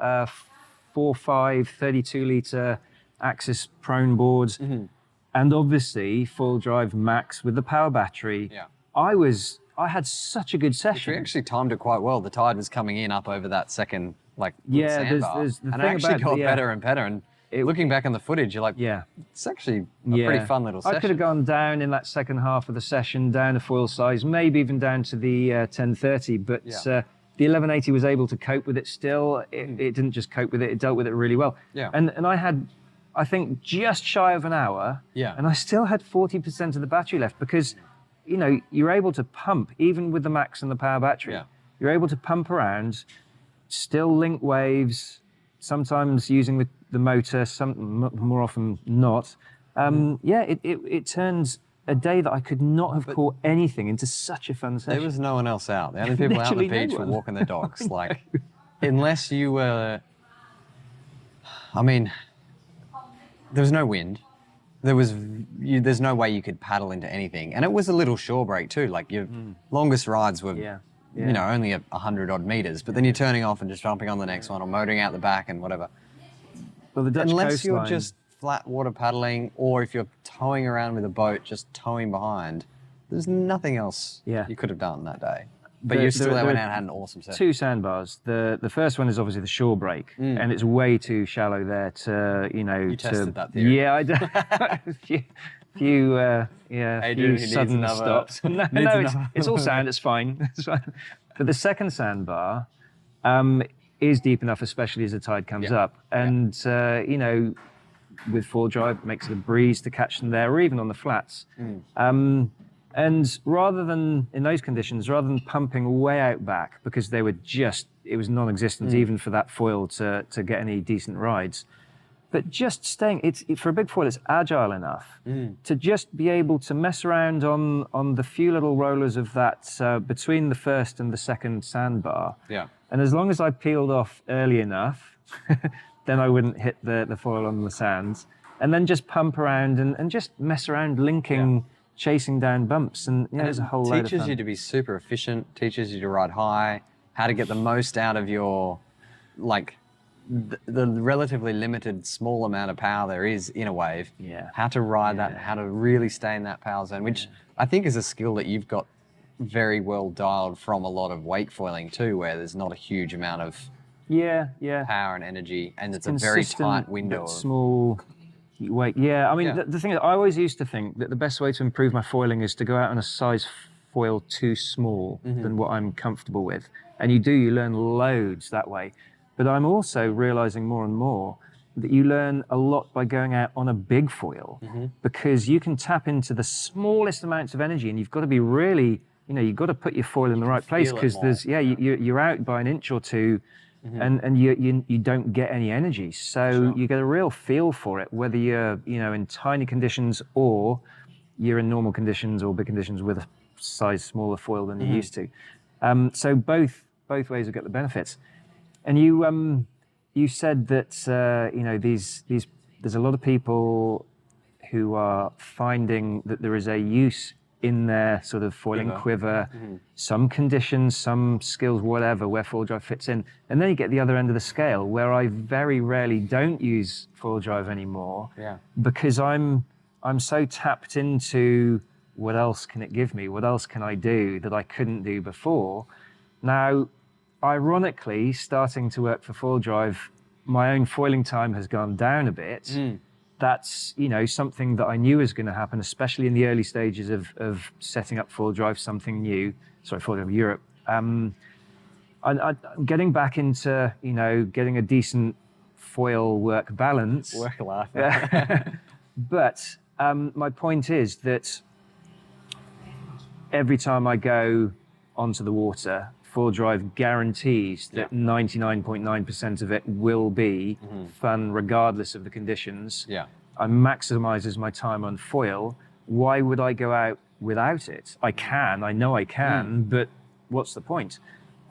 4.5 32 liter Axis prone boards, and obviously full drive max with the power battery. Yeah. I had such a good session. We actually timed it quite well. The tide was coming in up over that second, like, sandbar. there's the and thing it actually about got better and better. And looking back on the footage, you're like, it's actually a pretty fun little session. I could have gone down in that second half of the session, down to foil size, maybe even down to the 1030, but the 1180 was able to cope with it still. It didn't just cope with it, it dealt with it really well. Yeah. And I had, I think, just shy of an hour, and I still had 40% of the battery left because, you know, you're able to pump, even with the max and the power battery. You're able to pump around, still link waves, sometimes using the motor, more often not. It turns a day that I could not have caught anything into such a fun session. There was no one else out. The only people out on the Literally beach no were one. walking their dogs. Like, unless you were, I mean, there was no wind. There's no way you could paddle into anything. And it was a little shore break too. Like, your longest rides were, you know, only 100 odd meters, but then you're turning off and just jumping on the next one or motoring out the back and whatever. Well, the Dutch Unless you're coastline, just flat water paddling, or if you're towing around with a boat, just towing behind, there's nothing else you could have done that day. But you still went out and had an awesome session. two sandbars. The first one is obviously the shore break, and it's way too shallow there to, you know. You tested that theory. Yeah, I did. few sudden stops. No, it's all sand. It's fine. It's fine. But the second sandbar is deep enough, especially as the tide comes up, and you know, with full drive, it makes it a breeze to catch them there, or even on the flats. And rather than, in those conditions, rather than pumping way out back, because they were it was non-existent even for that foil to get any decent rides, But just staying, for a big foil, it's agile enough to just be able to mess around on the few little rollers of that between the first and the second sandbar. Yeah. And as long as I peeled off early enough, then I wouldn't hit the foil on the sands. And then just pump around and just mess around, linking, chasing down bumps. And there's a whole load of fun. Teaches you to be super efficient, teaches you to ride high, how to get the most out of your, like, the relatively limited small amount of power there is in a wave. Yeah. How to ride that, how to really stay in that power zone, which I think is a skill that you've got very well dialed from a lot of wake foiling too, where there's not a huge amount of power and energy, and it's a very tight window. But small wake. Yeah, I mean, the thing is, I always used to think that the best way to improve my foiling is to go out on a size foil too small than what I'm comfortable with. And you learn loads that way. But I'm also realizing more and more that you learn a lot by going out on a big foil because you can tap into the smallest amounts of energy, and you've got to be really, you've got to put your foil in the right place because there's, you're out by an inch or two and you don't get any energy. So you get a real feel for it, whether you're, in tiny conditions or you're in normal conditions or big conditions with a size smaller foil than you're used to. So both ways will get the benefits. And you said that there's a lot of people who are finding that there is a use in their sort of foiling quiver, some conditions, some skills, whatever, where foil drive fits in. And then you get the other end of the scale, where I very rarely don't use foil drive anymore, because I'm so tapped into what else can it give me, what else can I do that I couldn't do before. Now, ironically, starting to work for foil drive, my own foiling time has gone down a bit. That's something that I knew was going to happen, especially in the early stages of setting up foil drive, something new. Sorry, foil drive Europe. I'm getting back into getting a decent foil work balance. Work life. But my point is that every time I go onto the water, foil drive guarantees that 99.9% of it will be fun regardless of the conditions. I maximizes my time on foil. Why would I go out without it? I know I can, but what's the point?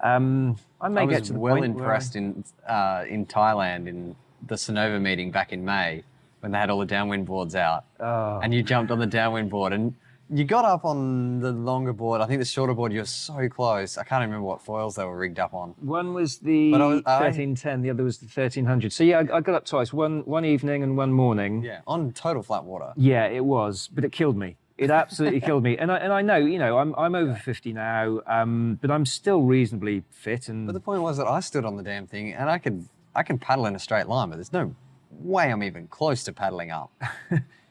I was well impressed in Thailand in the Sonova meeting back in May when they had all the downwind boards out, and you jumped on the downwind board and you got up on the longer board. I think the shorter board, you're so close. I can't remember what foils they were rigged up on. One was the 1310, the other was the 1300. So yeah, I got up twice, one evening and one morning. Yeah, on total flat water. Yeah, it was, but it killed me. It absolutely killed me. And I know, I'm over 50 now, but I'm still reasonably fit. But the point was that I stood on the damn thing and I can paddle in a straight line, but there's no way I'm even close to paddling up.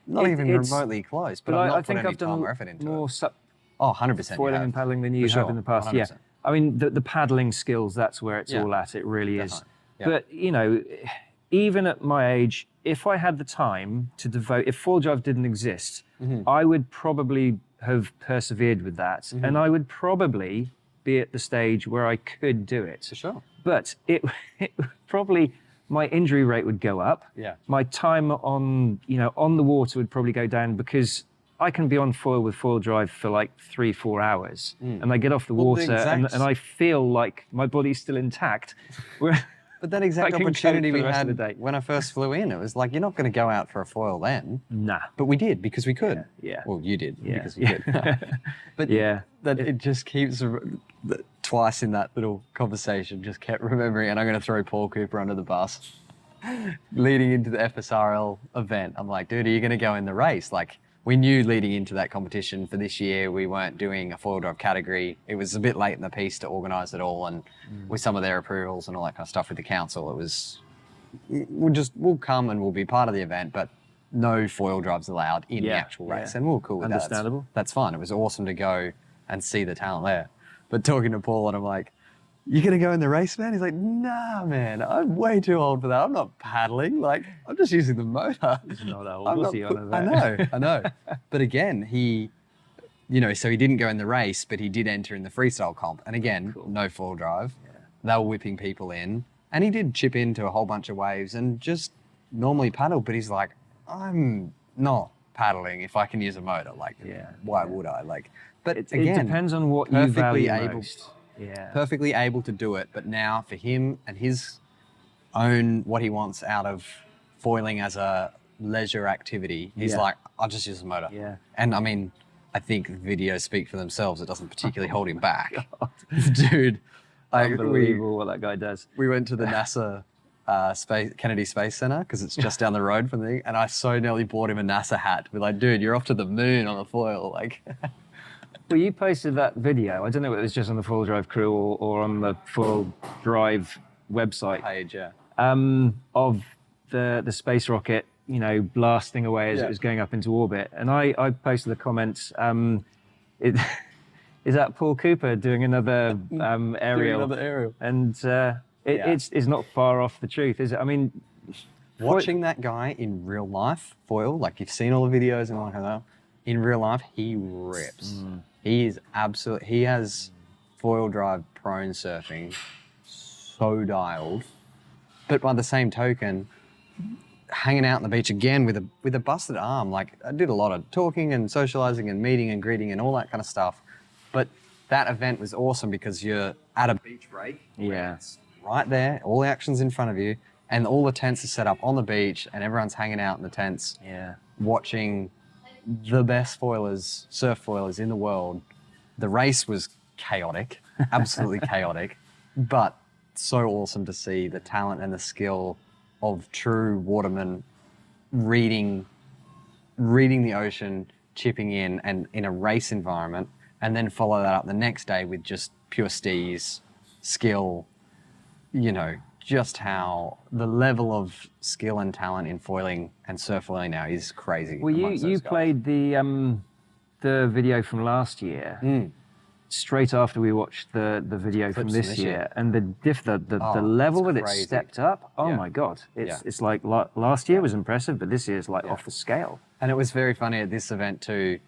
Not even remotely close, but I've not put any time or effort into more it. 100% foiling and paddling than you have in the past. 100%. Yeah, I mean the paddling skills, that's where it's all at. It really is. But even at my age, if I had the time to devote, if foil drive didn't exist, I would probably have persevered with that, and I would probably be at the stage where I could do it. For sure. But it probably. My injury rate would go up. Yeah. My time on the water would probably go down because I can be on foil with foil drive for like 3-4 hours, and I get off the water and I feel like my body's still intact. But that exact opportunity we had when I first flew in, it was like, you're not going to go out for a foil then. Nah. But we did because we could. Yeah. Well, you did because we could. But it just keeps, twice in that little conversation, just kept remembering, and I'm going to throw Paul Cooper under the bus. Leading into the FSRL event, I'm like, dude, are you going to go in the race? Like, we knew leading into that competition for this year, we weren't doing a foil drive category. It was a bit late in the piece to organise it all, and with some of their approvals and all that kind of stuff with the council, it was, we'll come and we'll be part of the event, but no foil drives allowed in the actual race, and we're cool with that. Understandable. That's fine. It was awesome to go and see the talent there. But talking to Paul, and I'm like, you going to go in the race, man? He's like, nah, man, I'm way too old for that. I'm not paddling. Like, I'm just using the motor. He's not old, is he? I know. But again, he, so he didn't go in the race, but he did enter in the freestyle comp. And again, no foil drive. They were whipping people in. And he did chip into a whole bunch of waves and just normally paddle, but he's like, I'm not paddling if I can use a motor. Like, why would I? Like, but It again, depends on what you value most. perfectly able to do it. But now for him and his own, what he wants out of foiling as a leisure activity, he's like, I'll just use a motor. Yeah. And I mean, I think the videos speak for themselves. It doesn't particularly hold him back. Dude, Unbelievable what that guy does. we went to the NASA Kennedy Space Center because it's just down the road from the, and I so nearly bought him a NASA hat. We're like, dude, you're off to the moon on a foil. Like, Well, you posted that video. I don't know whether it was just on the Foil Drive crew or on the Foil Drive website page, of the space rocket, you know, blasting away as it was going up into orbit. And I posted the comments. Is that Paul Cooper doing another aerial? Doing another aerial. And it's not far off the truth, is it? I mean, watching that guy in real life, foil, like you've seen all the videos and all that, in real life, he rips. He is absolute. He has foil drive prone surfing so dialed, but by the same token, hanging out on the beach again with a busted arm. Like, I did a lot of talking and socializing and meeting and greeting and all that kind of stuff. But that event was awesome because you're at a beach break. Yeah. It's right there, all the action's in front of you, and all the tents are set up on the beach, and everyone's hanging out in the tents, watching the best foilers, surf foilers in the world. The race was chaotic, absolutely chaotic, but so awesome to see the talent and the skill of true watermen reading the ocean, chipping in, and in a race environment, and then follow that up the next day with just pure steez, skill, you know, just how the level of skill and talent in foiling and surf foiling now is crazy. Well, you played the video from last year straight after we watched the video from this year, and the level that it stepped up. Oh my God, it's like last year was impressive, but this year is like off the scale. And it was very funny at this event too.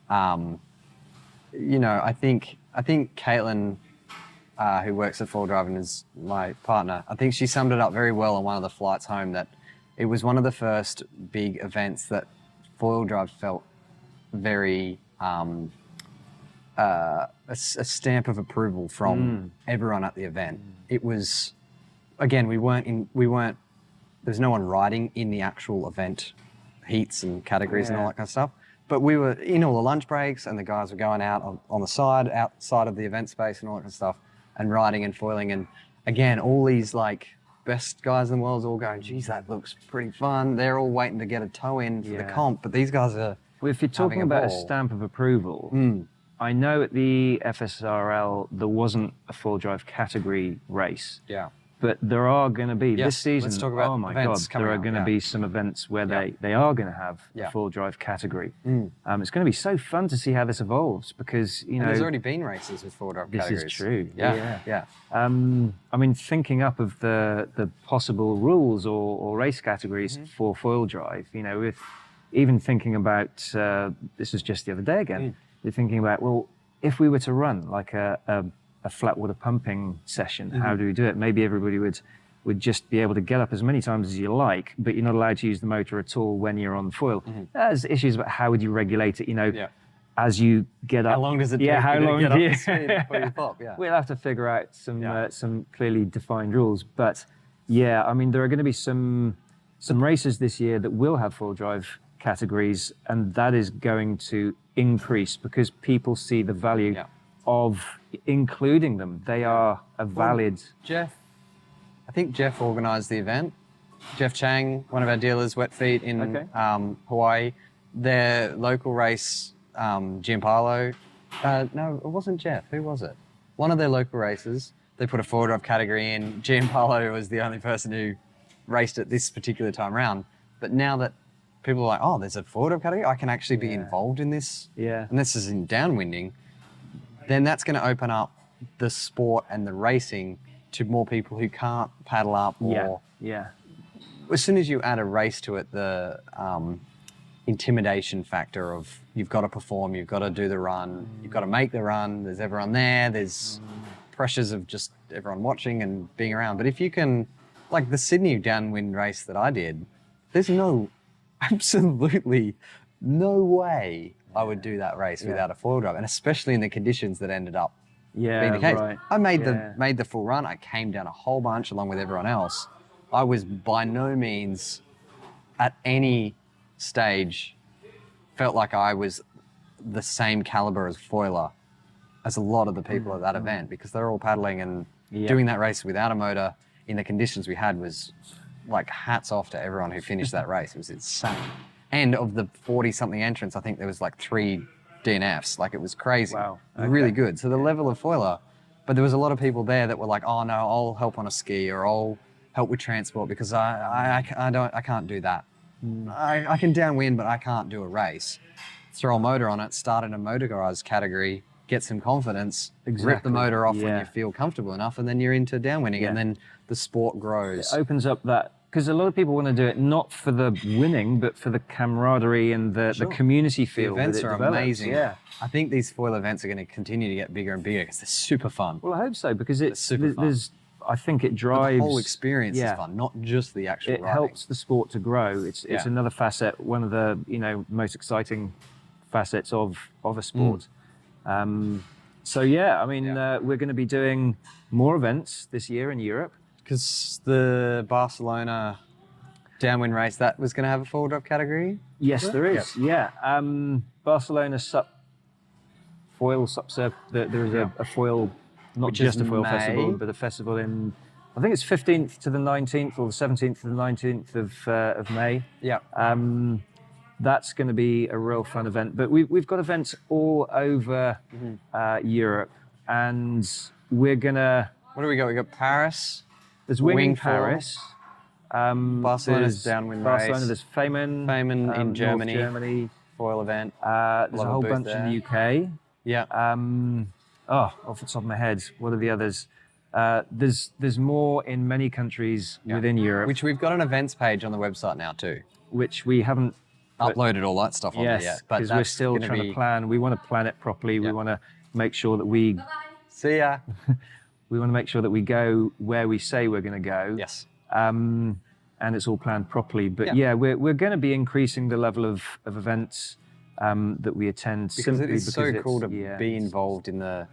You know, I think Caitlin, who works at Foil Drive and is my partner, I think she summed it up very well on one of the flights home, that it was one of the first big events that Foil Drive felt very a stamp of approval from everyone at the event. It was, again, there's no one riding in the actual event heats and categories and all that kind of stuff. But we were in all the lunch breaks, and the guys were going out on the side, outside of the event space and all that kind of stuff, and riding and foiling. And again, all these like best guys in the world are all going, geez, that looks pretty fun. They're all waiting to get a toe in for the comp, but these guys are Well, if you're talking about a stamp of approval, I know at the FSRL there wasn't a Foil Drive category race. Yeah. But there are going to be this season. Let's talk about oh my God, there are going to be some events where they are going to have a Foil Drive category. It's going to be so fun to see how this evolves, because there's already been races with Foil Drive categories. This is true. Yeah. I mean, thinking up of the possible rules or race categories for Foil Drive, you know, with even thinking about this was just the other day again. You're thinking about, well, if we were to run like a flat water pumping session, how do we do it? Maybe everybody would just be able to get up as many times as you like, but you're not allowed to use the motor at all when you're on foil. There's issues about how would you regulate it, you know, as you get up. How long does it take how long to get up to speed before you pop? We'll have to figure out some clearly defined rules. But yeah, I mean, there are going to be some races this year that will have Foil Drive categories, and that is going to increase because people see the value of including them. They are a valid... I think Jeff organised the event. Jeff Chang, one of our dealers, Wet Feet in Hawaii. Their local race, Giampaolo. No, it wasn't Jeff. Who was it? One of their local races, they put a Foil Drive category in. Giampaolo was the only person who raced it this particular time round. But now that people are like, oh, there's a Foil Drive category, I can actually be involved in this. And this is in downwinding. Then that's going to open up the sport and the racing to more people who can't paddle up. Or as soon as you add a race to it, the intimidation factor of you've got to perform, you've got to do the run, you've got to make the run, there's everyone there, there's pressures of just everyone watching and being around. But if you can, like the Sydney downwind race that I did, there's absolutely no way I would do that race without a foil drive, and especially in the conditions that ended up being the case. Right. I made the full run. I came down a whole bunch along with everyone else. I was by no means at any stage felt like I was the same caliber as foiler as a lot of the people at that event, because they're all paddling, and doing that race without a motor in the conditions we had was like hats off to everyone who finished that race. It was insane. And of the 40-something entrants, I think there was like 3 DNFs. Like, it was crazy. Wow. Really good. So the level of foiler, but there was a lot of people there that were like, oh no, I'll help on a ski, or I'll help with transport because I can't do that. I can downwind, but I can't do a race. Throw a motor on it, start in a motor garage category, get some confidence, rip the motor off when you feel comfortable enough, and then you're into downwinding, and then the sport grows. It opens up that, because a lot of people want to do it not for the winning, but for the camaraderie and the community feel. The events are amazing. Yeah. I think these foil events are going to continue to get bigger and bigger because they're super fun. Well, I hope so, because it's super fun. I think it drives... But the whole experience is fun, not just the actual riding. It helps the sport to grow. It's another facet, one of the most exciting facets of a sport. So yeah, I mean, we're going to be doing more events this year in Europe. Because the Barcelona downwind race, that was going to have a foil drive category? Yes, there is. Yeah. Barcelona foil subsurf. There is a foil, not Which just is a foil May. festival, but a festival in, I think it's 15th to the 19th or the 17th to the 19th of May. Yeah. That's going to be a real fun event. But we've got events all over Europe, and we're gonna. What do we got? We got Paris. There's Wing Paris. Barcelona's downwind Barcelona, race. There's Feyman. Feyman in Germany. North Germany. Foil event. There's a whole bunch in the UK. Yeah. Off the top of my head, what are the others? There's more in many countries within Europe. Which we've got an events page on the website now too. Which we haven't uploaded all that stuff on there yet. Because we're still trying to plan. We want to plan it properly. We want to make sure that we... See ya. We want to make sure that we go where we say we're going to go. Yes. And it's all planned properly. But we're going to be increasing the level of events that we attend. Because it is so cool to be involved in the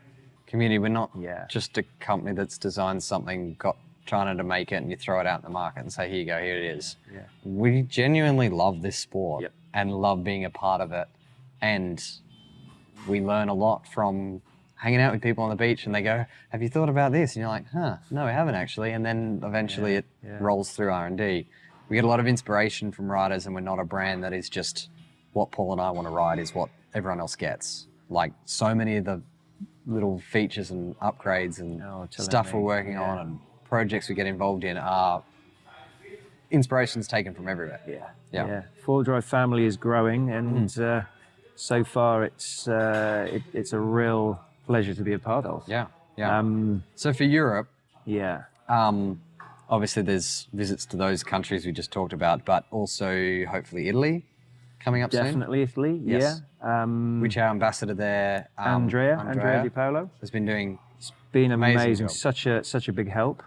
community. We're not just a company that's designed something, got trying to make it, and you throw it out in the market and say, here you go, here it is. Yeah. We genuinely love this sport and love being a part of it. And we learn a lot from hanging out with people on the beach, and they go, have you thought about this? And you're like, no, I haven't actually. And then eventually it rolls through R&D. We get a lot of inspiration from riders, and we're not a brand that is just what Paul and I want to ride is what everyone else gets. Like, so many of the little features and upgrades and stuff we're working on and projects we get involved in are inspirations taken from everywhere. Yeah. Foil Drive family is growing, and so far it's a real pleasure to be a part of. Yeah. So for Europe, obviously there's visits to those countries we just talked about, but also hopefully Italy coming up soon. Definitely Italy. Yes. Which our ambassador there, Andrea Di Paolo, has been doing. It's been amazing. Job. Such a big help.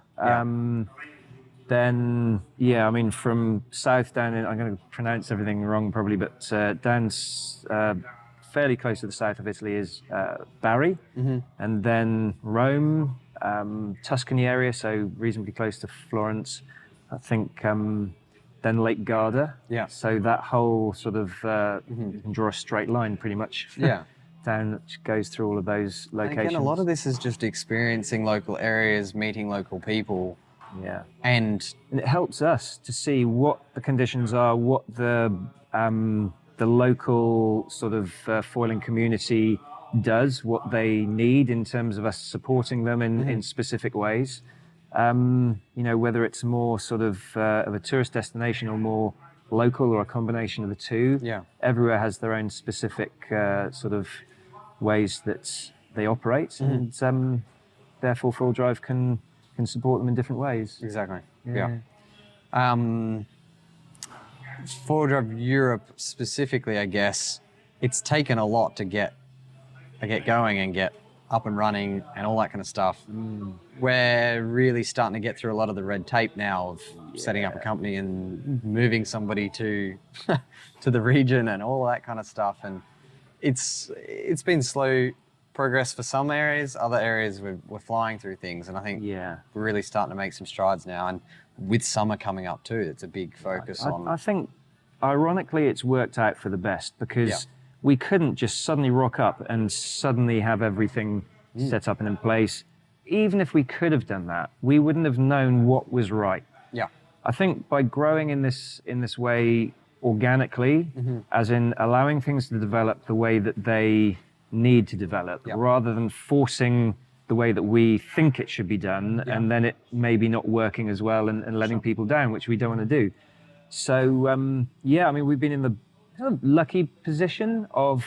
Then I mean, from south down in, I'm going to pronounce everything wrong probably, but down fairly close to the south of Italy is Bari, and then Rome, Tuscany area, so reasonably close to Florence. I think then Lake Garda. Yeah. So that whole sort of you can draw a straight line pretty much. Down, which goes through all of those locations. And again, a lot of this is just experiencing local areas, meeting local people. Yeah. And it helps us to see what the conditions are, what the local sort of foiling community does, what they need in terms of us supporting them in specific ways. Whether it's more sort of a tourist destination or more local, or a combination of the two. Yeah. Everywhere has their own specific sort of ways that they operate, and therefore Foil Drive can support them in different ways. Exactly. Yeah. Foil Drive Europe specifically, I guess, it's taken a lot to get going and get up and running and all that kind of stuff. We're really starting to get through a lot of the red tape now of setting up a company and moving somebody to to the region and all that kind of stuff. And it's been slow progress for some areas. Other areas we're flying through things, and I think Yeah. we're really starting to make some strides now. And with summer coming up too, it's a big focus on. I think, ironically, it's worked out for the best because we couldn't just suddenly rock up and suddenly have everything set up and in place. Even if we could have done that, we wouldn't have known what was right. Yeah. I think by growing in this way organically, as in allowing things to develop the way that they need to develop, rather than forcing the way that we think it should be done, and then it maybe not working as well and letting people down, which we don't want to do. So I mean, we've been in the kind of lucky position of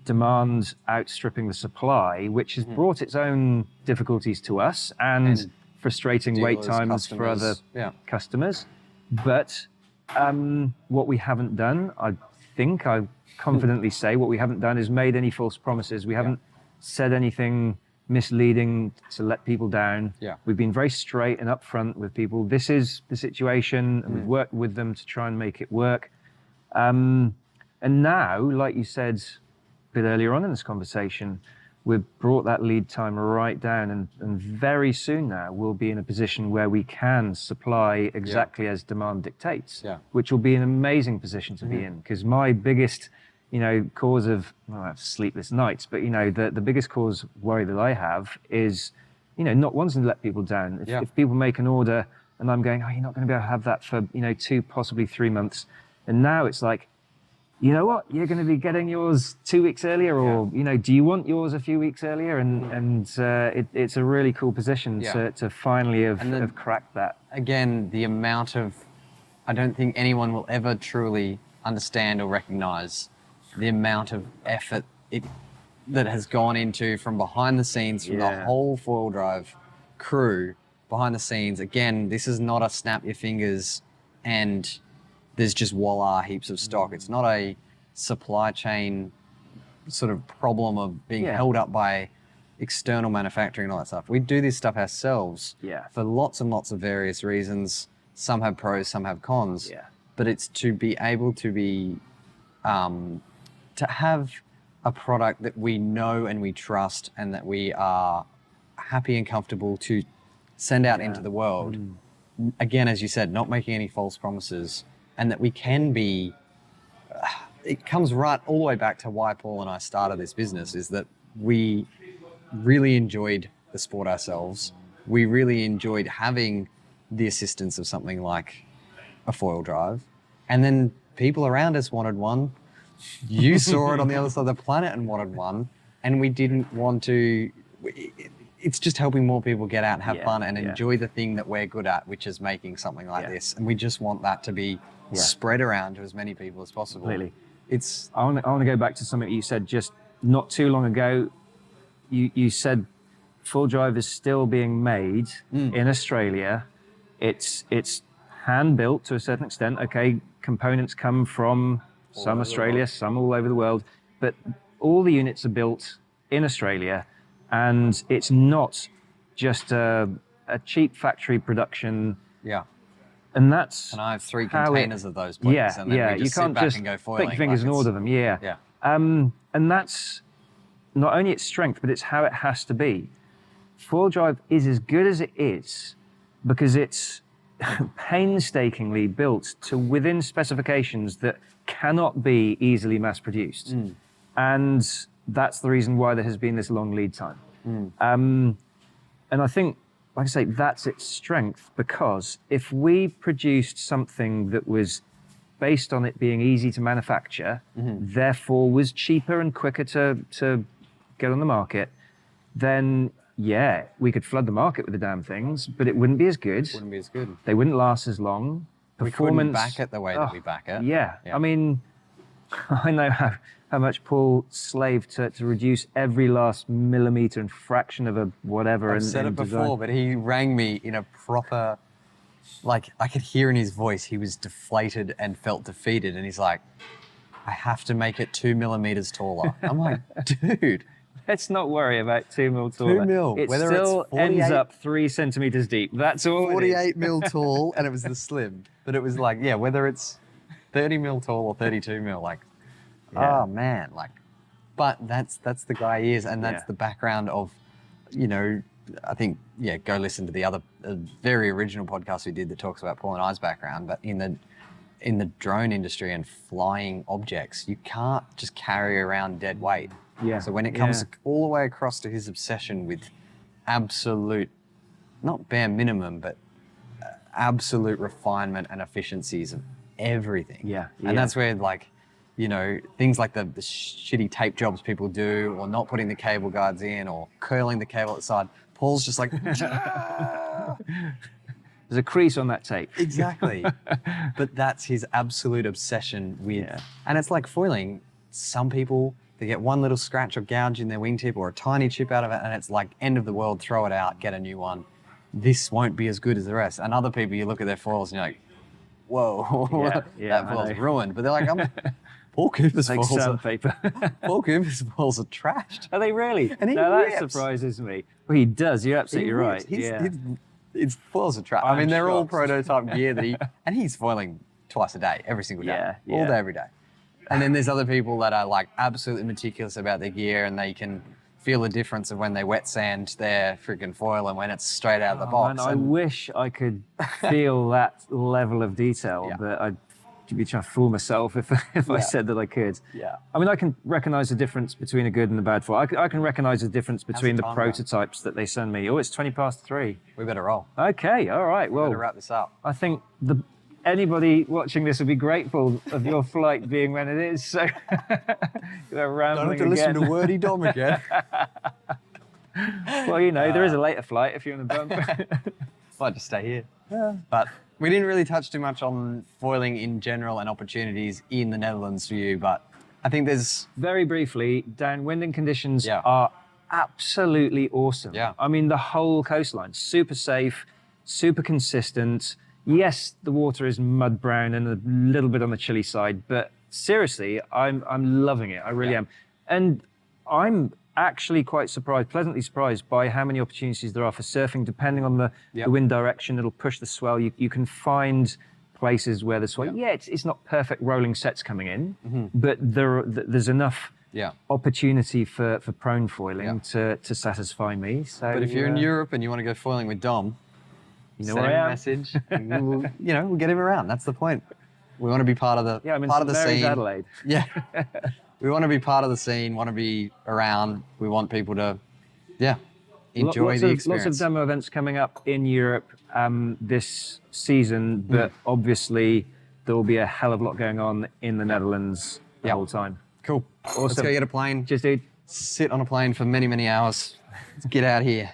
demand outstripping the supply, which has brought its own difficulties to us and frustrating wait dealers, times for other customers. But what we haven't done, I think I confidently say, what we haven't done is made any false promises. We haven't said anything misleading to let people down. We've been very straight and upfront with people. This is the situation, and we've worked with them to try and make it work. And now, like you said a bit earlier on in this conversation, we've brought that lead time right down, and very soon now we'll be in a position where we can supply exactly as demand dictates, which will be an amazing position to be in. Because my biggest, cause of, well, I have sleepless nights, but the biggest cause worry that I have is, not wanting to let people down. If people make an order and I'm going, oh, you're not going to be able to have that for 2, possibly 3 months, and now it's like, you know what? You're going to be getting yours 2 weeks earlier, or do you want yours a few weeks earlier? And it's a really cool position to finally have cracked that. Again, the amount of, I don't think anyone will ever truly understand or recognize the amount of effort that has gone into from behind the scenes, from the whole four-wheel drive crew behind the scenes. Again, this is not a snap your fingers and there's just voila heaps of stock. It's not a supply chain sort of problem of being held up by external manufacturing and all that stuff. We do this stuff ourselves for lots and lots of various reasons. Some have pros, some have cons. But it's to be able to be, to have a product that we know and we trust and that we are happy and comfortable to send out into the world. Again, as you said, not making any false promises. And that we can be, it comes right all the way back to why Paul and I started this business, is that we really enjoyed the sport ourselves. We really enjoyed having the assistance of something like a four-wheel drive. And then people around us wanted one. You saw it on the other side of the planet and wanted one. And we didn't want to, it's just helping more people get out and have fun and enjoy the thing that we're good at, which is making something like this. And we just want that to be spread around to as many people as possible. Completely. It's. I want to go back to something you said just not too long ago. You said full drive is still being made in Australia. It's hand built to a certain extent. Okay, components come from some Australia, some all over the world, but all the units are built in Australia, and it's not just a cheap factory production. And that's. And I have 3 containers of those plates, and then we just you can't sit back just and go foiling. click fingers and order them. And that's not only its strength, but it's how it has to be. Four-wheel drive is as good as it is because it's painstakingly built to within specifications that cannot be easily mass-produced. And that's the reason why there has been this long lead time. And I think, like I say, that's its strength, because if we produced something that was based on it being easy to manufacture, therefore was cheaper and quicker to get on the market, then we could flood the market with the damn things, but it wouldn't be as good. Wouldn't be as good. They wouldn't last as long. We couldn't back it the way that we back it. I mean, I know how much Paul slaved to reduce every last millimeter and fraction of a whatever. I've said it before, but he rang me in a proper, like, I could hear in his voice, he was deflated and felt defeated. And he's like, I have to make it 2 millimeters taller. I'm like, dude, Let's not worry about 2 mil taller. 2 mil, It whether still it's ends 48 up 3 centimeters deep. That's all. 48 mil tall, and it was the slim. But it was like, yeah, whether it's 30 mil tall or 32 mil, like, Yeah. oh man, like, but that's the guy he is, and that's Yeah. the background of, you know, I think, yeah, go listen to the other very original podcast we did that talks about Paul and I's background. But in the drone industry and flying objects, you can't just carry around dead weight. Yeah. So when it comes Yeah. all the way across to his obsession with absolute, not bare minimum, but absolute refinement and efficiencies of everything. Yeah, And that's where, like, you know, things like the shitty tape jobs people do, or not putting the cable guards in, or curling the cable at the side. Paul's just like, There's a crease on that tape. exactly. But that's his absolute obsession with, Yeah. and it's like foiling. Some people, they get one little scratch or gouge in their wingtip or a tiny chip out of it, and it's like end of the world, throw it out, get a new one. This won't be as good as the rest. And other people, you look at their foils and you're like, whoa, Yeah, that I foil's know. ruined. But they're like, Paul Cooper's Like foils are, sandpaper. Paul Cooper's foils are trashed. Are they really? And he now that rips. surprises me. Well, he does. You're absolutely He right. rips. Yeah. His foils are trashed. I I'm mean, they're all shocked. prototype gear that and he's foiling twice a day, every single day, Yeah, all yeah. day, every day. And then there's other people that are like absolutely meticulous about their gear, and they can feel the difference of when they wet sand their freaking foil and when it's straight out of the box. Man, I And- wish I could feel that level of detail, Yeah. but I'd be trying to fool myself if I Yeah. said that I could. Yeah. I mean, I can recognize the difference between a good and a bad foil. I can recognize the difference between the time gone? prototypes that they send me. Oh, it's 3:20. we better roll. Okay, all right. We better Well, wrap this up. I think anybody watching this would be grateful of your flight being when it is. So, rambling again. Wordy Dom again. Well, you know, there is a later flight if you're on the bump. I'd just stay here. Yeah. But we didn't really touch too much on foiling in general and opportunities in the Netherlands for you, but I think there's, Very briefly, downwind and conditions Yeah. are absolutely awesome. Yeah. I mean, the whole coastline, super safe, super consistent. Yes, the water is mud brown and a little bit on the chilly side, but seriously, I'm loving it. I really Yeah. am. And I'm actually quite pleasantly surprised by how many opportunities there are for surfing. Depending on the wind direction, it'll push the swell. You can find places where the swell, it's not perfect rolling sets coming in, but there's enough yeah. opportunity for prone foiling to satisfy me. So, But if you're in Europe and you want to go foiling with Dom, you know send where him I a am. message. And we'll get him around. That's the point. We want to be part of the Yeah, I'm in part of St the Mary's, scene. Adelaide. Yeah, we want to be part of the scene. Want to be around. We want people to, enjoy lots the of, experience. Lots of demo events coming up in Europe this season, but obviously there will be a hell of a lot going on in the Netherlands the Yeah. whole time. Cool. Let's Awesome. go get a plane. Cheers, dude. Sit on a plane for many, many hours. Let's get out here.